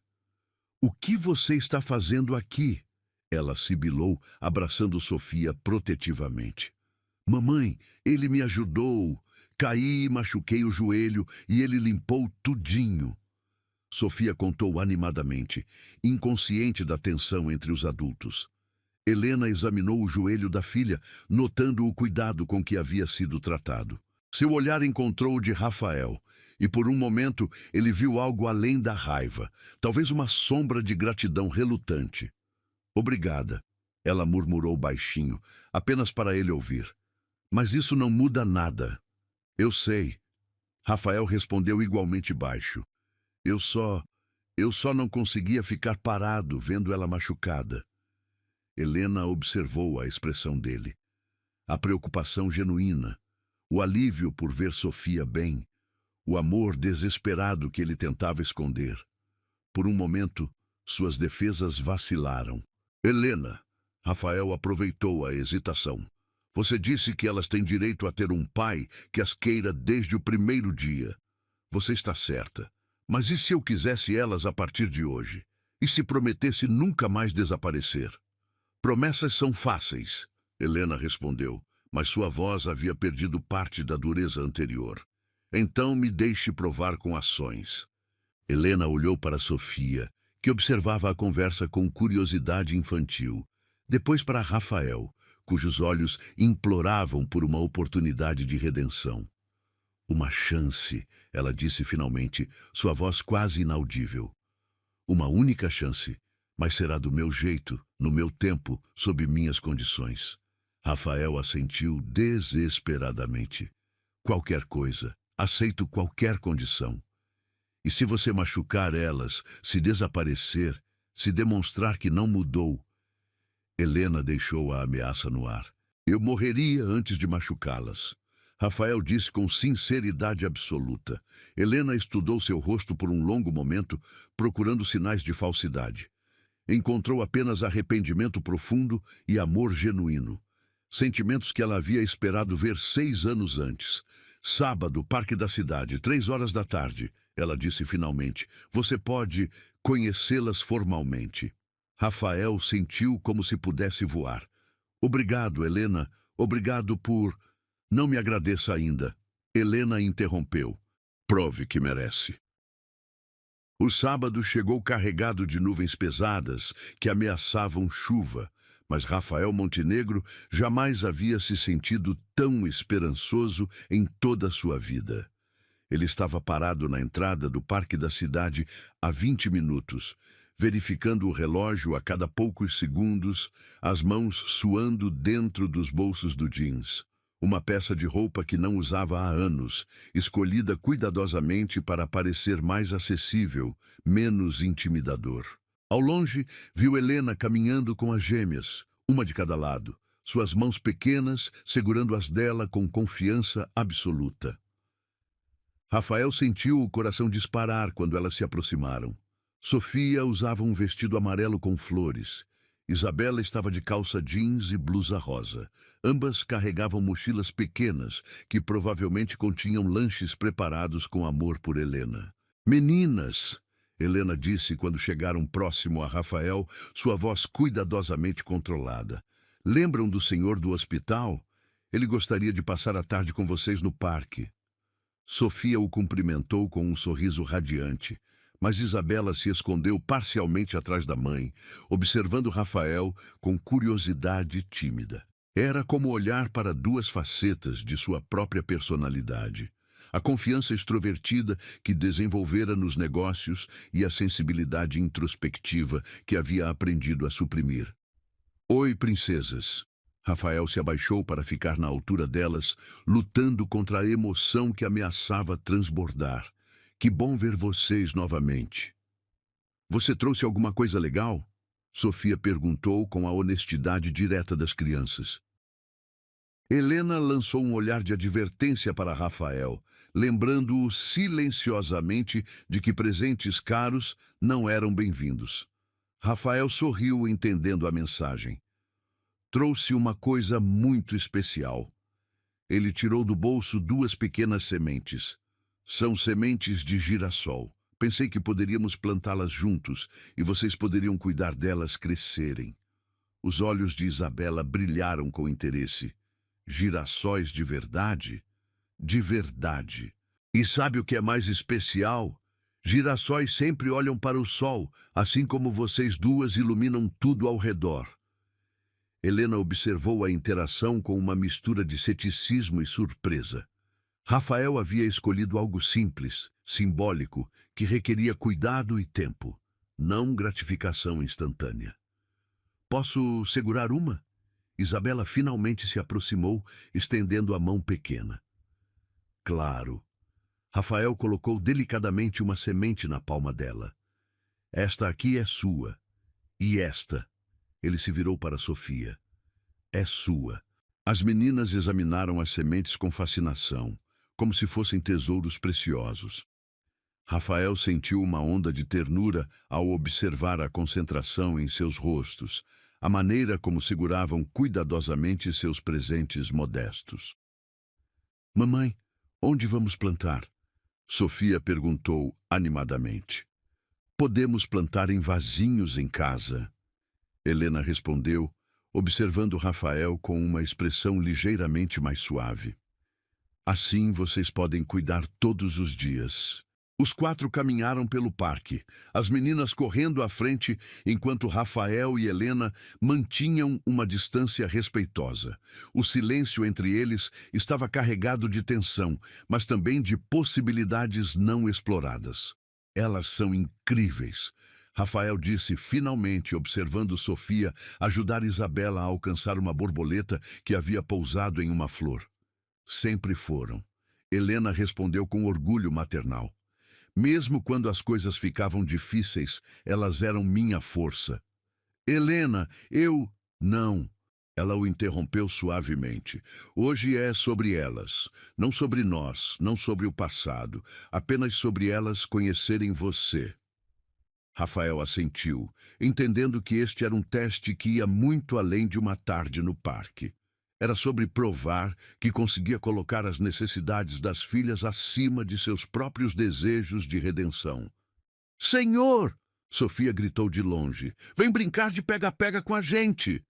O que você está fazendo aqui? Ela sibilou, abraçando Sofia protetivamente. Mamãe, ele me ajudou. Caí e machuquei o joelho e ele limpou tudinho. Sofia contou animadamente, inconsciente da tensão entre os adultos. Helena examinou o joelho da filha, notando o cuidado com que havia sido tratado. Seu olhar encontrou o de Rafael, e por um momento ele viu algo além da raiva, talvez uma sombra de gratidão relutante. Obrigada, ela murmurou baixinho, apenas para ele ouvir. Mas isso não muda nada. Eu sei. Rafael respondeu igualmente baixo. Eu só não conseguia ficar parado vendo ela machucada. Helena observou a expressão dele. A preocupação genuína, o alívio por ver Sofia bem, o amor desesperado que ele tentava esconder. Por um momento, suas defesas vacilaram. Helena, Rafael aproveitou a hesitação. Você disse que elas têm direito a ter um pai que as queira desde o primeiro dia. Você está certa. Mas e se eu quisesse elas a partir de hoje? E se prometesse nunca mais desaparecer? Promessas são fáceis, Helena respondeu, mas sua voz havia perdido parte da dureza anterior. Então me deixe provar com ações. Helena olhou para Sofia, que observava a conversa com curiosidade infantil. Depois para Rafael, cujos olhos imploravam por uma oportunidade de redenção. Uma chance, ela disse finalmente, sua voz quase inaudível. Uma única chance, mas será do meu jeito, no meu tempo, sob minhas condições. Rafael assentiu desesperadamente. Qualquer coisa, aceito qualquer condição. E se você machucar elas, se desaparecer, se demonstrar que não mudou... Helena deixou a ameaça no ar. Eu morreria antes de machucá-las. Rafael disse com sinceridade absoluta. Helena estudou seu rosto por um longo momento, procurando sinais de falsidade. Encontrou apenas arrependimento profundo e amor genuíno. Sentimentos que ela havia esperado ver 6 anos antes. Sábado, Parque da Cidade, 3 horas da tarde. Ela disse finalmente. Você pode conhecê-las formalmente. Rafael sentiu como se pudesse voar. Obrigado, Helena. Obrigado por... Não me agradeça ainda. Helena interrompeu. Prove que merece. O sábado chegou carregado de nuvens pesadas que ameaçavam chuva, mas Rafael Montenegro jamais havia se sentido tão esperançoso em toda a sua vida. Ele estava parado na entrada do Parque da Cidade há 20 minutos, verificando o relógio a cada poucos segundos, as mãos suando dentro dos bolsos do jeans. Uma peça de roupa que não usava há anos, escolhida cuidadosamente para parecer mais acessível, menos intimidador. Ao longe, viu Helena caminhando com as gêmeas, uma de cada lado, suas mãos pequenas segurando as dela com confiança absoluta. Rafael sentiu o coração disparar quando elas se aproximaram. Sofia usava um vestido amarelo com flores. Isabela estava de calça jeans e blusa rosa. Ambas carregavam mochilas pequenas que provavelmente continham lanches preparados com amor por Helena. Meninas, Helena disse quando chegaram próximo a Rafael, sua voz cuidadosamente controlada. Lembram do senhor do hospital? Ele gostaria de passar a tarde com vocês no parque. Sofia o cumprimentou com um sorriso radiante. Mas Isabela se escondeu parcialmente atrás da mãe, observando Rafael com curiosidade tímida. Era como olhar para 2 facetas de sua própria personalidade. A confiança extrovertida que desenvolvera nos negócios e a sensibilidade introspectiva que havia aprendido a suprimir. Oi, princesas. Rafael se abaixou para ficar na altura delas, lutando contra a emoção que ameaçava transbordar. Que bom ver vocês novamente. Você trouxe alguma coisa legal? Sofia perguntou com a honestidade direta das crianças. Helena lançou um olhar de advertência para Rafael, lembrando-o silenciosamente de que presentes caros não eram bem-vindos. Rafael sorriu, entendendo a mensagem. Trouxe uma coisa muito especial. Ele tirou do bolso 2 pequenas sementes. São sementes de girassol. Pensei que poderíamos plantá-las juntos e vocês poderiam cuidar delas crescerem. Os olhos de Isabela brilharam com interesse. Girassóis de verdade? De verdade. E sabe o que é mais especial? Girassóis sempre olham para o sol, assim como vocês 2 iluminam tudo ao redor. Helena observou a interação com uma mistura de ceticismo e surpresa. Rafael havia escolhido algo simples, simbólico, que requeria cuidado e tempo, não gratificação instantânea. Posso segurar uma? Isabela finalmente se aproximou, estendendo a mão pequena. Claro. Rafael colocou delicadamente uma semente na palma dela. Esta aqui é sua. E esta? Ele se virou para Sofia. É sua. As meninas examinaram as sementes com fascinação, como se fossem tesouros preciosos. Rafael sentiu uma onda de ternura ao observar a concentração em seus rostos, a maneira como seguravam cuidadosamente seus presentes modestos. Mamãe, onde vamos plantar? Sofia perguntou animadamente. Podemos plantar em vasinhos em casa. Helena respondeu, observando Rafael com uma expressão ligeiramente mais suave. Assim vocês podem cuidar todos os dias. Os quatro caminharam pelo parque, as meninas correndo à frente, enquanto Rafael e Helena mantinham uma distância respeitosa. O silêncio entre eles estava carregado de tensão, mas também de possibilidades não exploradas. Elas são incríveis, Rafael disse finalmente, observando Sofia ajudar Isabela a alcançar uma borboleta que havia pousado em uma flor. Sempre foram. Helena respondeu com orgulho maternal. Mesmo quando as coisas ficavam difíceis, elas eram minha força. Helena, eu... Não. Ela o interrompeu suavemente. Hoje é sobre elas, não sobre nós, não sobre o passado, apenas sobre elas conhecerem você. Rafael assentiu, entendendo que este era um teste que ia muito além de uma tarde no parque. Era sobre provar que conseguia colocar as necessidades das filhas acima de seus próprios desejos de redenção. Senhor! Sofia gritou de longe. Vem brincar de pega-pega com a gente!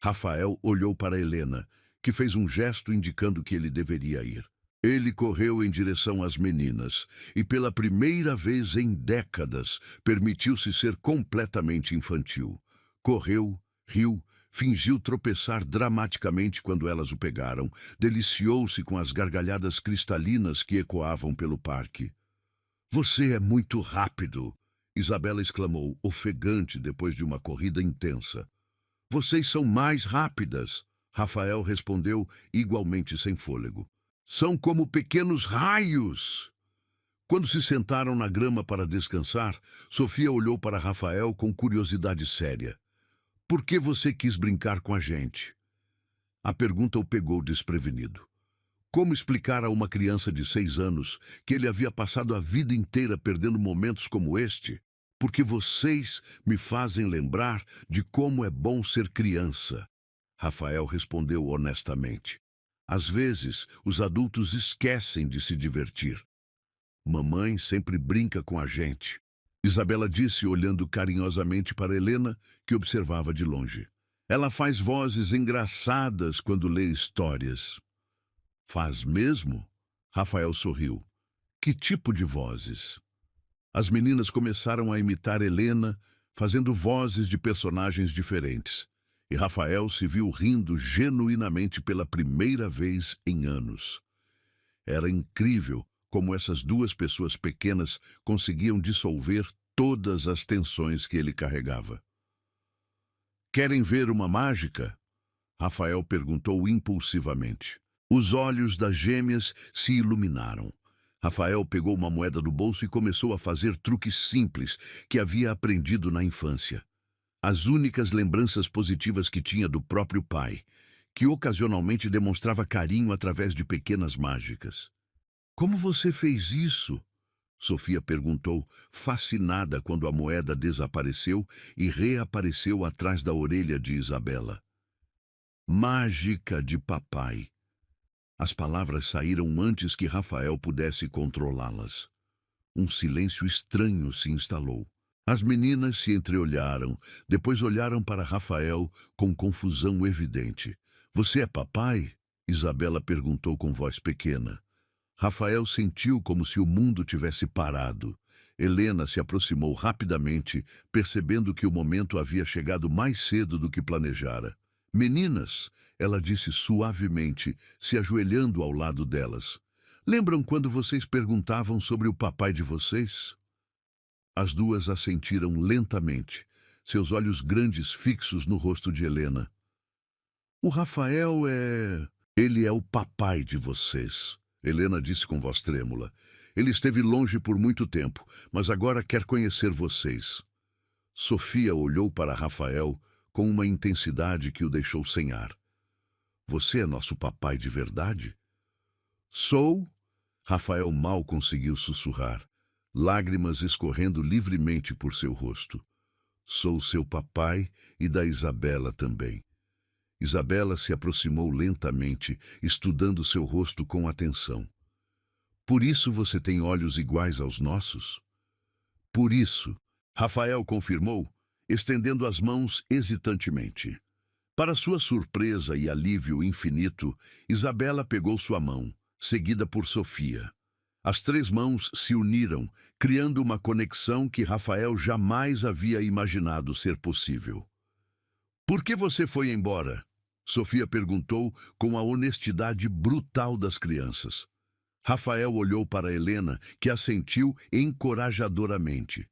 Rafael olhou para Helena, que fez um gesto indicando que ele deveria ir. Ele correu em direção às meninas e, pela primeira vez em décadas, permitiu-se ser completamente infantil. Correu, riu, fingiu tropeçar dramaticamente quando elas o pegaram, deliciou-se com as gargalhadas cristalinas que ecoavam pelo parque. Você é muito rápido, Isabela exclamou, ofegante depois de uma corrida intensa. Vocês são mais rápidas, Rafael respondeu, igualmente sem fôlego. São como pequenos raios. Quando se sentaram na grama para descansar, Sofia olhou para Rafael com curiosidade séria. Por que você quis brincar com a gente? A pergunta o pegou desprevenido. Como explicar a uma criança de 6 anos que ele havia passado a vida inteira perdendo momentos como este? Porque vocês me fazem lembrar de como é bom ser criança. Rafael respondeu honestamente. Às vezes, os adultos esquecem de se divertir. Mamãe sempre brinca com a gente. Isabela disse, olhando carinhosamente para Helena, que observava de longe. Ela faz vozes engraçadas quando lê histórias. Faz mesmo? Rafael sorriu. Que tipo de vozes? As meninas começaram a imitar Helena, fazendo vozes de personagens diferentes. E Rafael se viu rindo genuinamente pela primeira vez em anos. Era incrível como essas duas pessoas pequenas conseguiam dissolver todas as tensões que ele carregava. Querem ver uma mágica? Rafael perguntou impulsivamente. Os olhos das gêmeas se iluminaram. Rafael pegou uma moeda do bolso e começou a fazer truques simples que havia aprendido na infância. As únicas lembranças positivas que tinha do próprio pai, que ocasionalmente demonstrava carinho através de pequenas mágicas. Como você fez isso? Sofia perguntou, fascinada quando a moeda desapareceu e reapareceu atrás da orelha de Isabela. Mágica de papai. As palavras saíram antes que Rafael pudesse controlá-las. Um silêncio estranho se instalou. As meninas se entreolharam, depois olharam para Rafael com confusão evidente. Você é papai? Isabela perguntou com voz pequena. Rafael sentiu como se o mundo tivesse parado. Helena se aproximou rapidamente, percebendo que o momento havia chegado mais cedo do que planejara. Meninas, ela disse suavemente, se ajoelhando ao lado delas. Lembram quando vocês perguntavam sobre o papai de vocês? As duas assentiram lentamente, seus olhos grandes fixos no rosto de Helena. O Rafael é... Ele é o papai de vocês, Helena disse com voz trêmula. Ele esteve longe por muito tempo, mas agora quer conhecer vocês. Sofia olhou para Rafael com uma intensidade que o deixou sem ar. Você é nosso papai de verdade? Sou? Rafael mal conseguiu sussurrar, lágrimas escorrendo livremente por seu rosto. Sou seu papai e da Isabela também. Isabela se aproximou lentamente, estudando seu rosto com atenção. Por isso você tem olhos iguais aos nossos? Por isso, Rafael confirmou, estendendo as mãos hesitantemente. Para sua surpresa e alívio infinito, Isabela pegou sua mão, seguida por Sofia. As três mãos se uniram, criando uma conexão que Rafael jamais havia imaginado ser possível. Por que você foi embora? Sofia perguntou com a honestidade brutal das crianças. Rafael olhou para Helena, que assentiu encorajadoramente.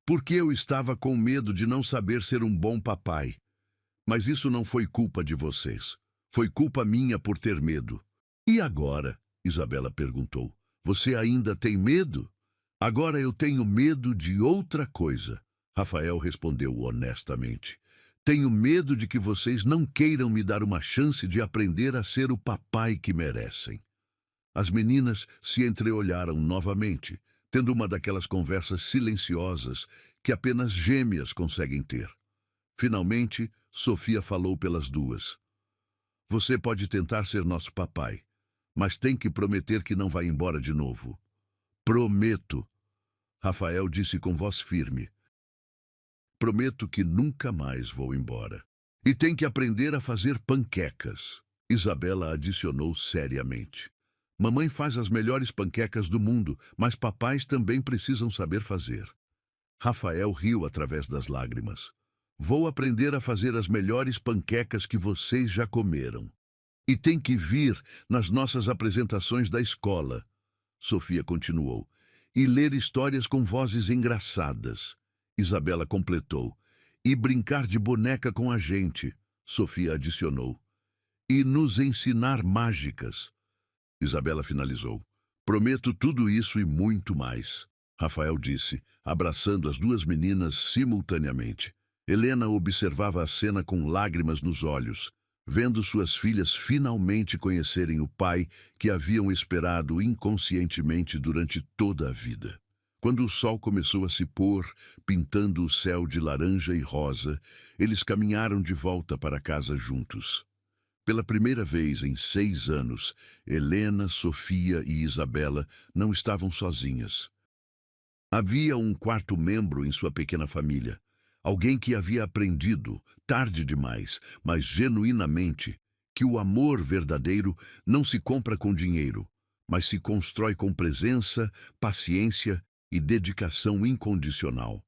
Porque eu estava com medo de não saber ser um bom papai. Mas isso não foi culpa de vocês. Foi culpa minha por ter medo. E agora? Isabela perguntou. Você ainda tem medo? Agora eu tenho medo de outra coisa. Rafael respondeu honestamente. Tenho medo de que vocês não queiram me dar uma chance de aprender a ser o papai que merecem. As meninas se entreolharam novamente, tendo uma daquelas conversas silenciosas que apenas gêmeas conseguem ter. Finalmente, Sofia falou pelas duas. Você pode tentar ser nosso papai, mas tem que prometer que não vai embora de novo. Prometo, Rafael disse com voz firme. Prometo que nunca mais vou embora. E tem que aprender a fazer panquecas, Isabela adicionou seriamente. Mamãe faz as melhores panquecas do mundo, mas papais também precisam saber fazer. Rafael riu através das lágrimas. Vou aprender a fazer as melhores panquecas que vocês já comeram. E tem que vir nas nossas apresentações da escola, Sofia continuou, e ler histórias com vozes engraçadas. Isabela completou. E brincar de boneca com a gente, Sofia adicionou. E nos ensinar mágicas. Isabela finalizou. Prometo tudo isso e muito mais, Rafael disse, abraçando as duas meninas simultaneamente. Helena observava a cena com lágrimas nos olhos, vendo suas filhas finalmente conhecerem o pai que haviam esperado inconscientemente durante toda a vida. Quando o sol começou a se pôr, pintando o céu de laranja e rosa, eles caminharam de volta para casa juntos. Pela primeira vez em 6 anos, Helena, Sofia e Isabela não estavam sozinhas. Havia um quarto membro em sua pequena família, alguém que havia aprendido, tarde demais, mas genuinamente, que o amor verdadeiro não se compra com dinheiro, mas se constrói com presença, paciência e dedicação incondicional.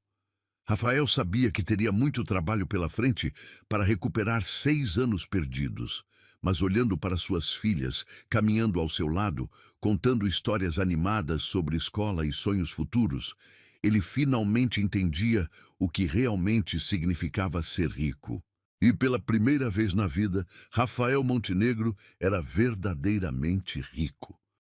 Rafael sabia que teria muito trabalho pela frente para recuperar 6 anos perdidos, mas olhando para suas filhas, caminhando ao seu lado, contando histórias animadas sobre escola e sonhos futuros, ele finalmente entendia o que realmente significava ser rico. E pela primeira vez na vida, Rafael Montenegro era verdadeiramente rico.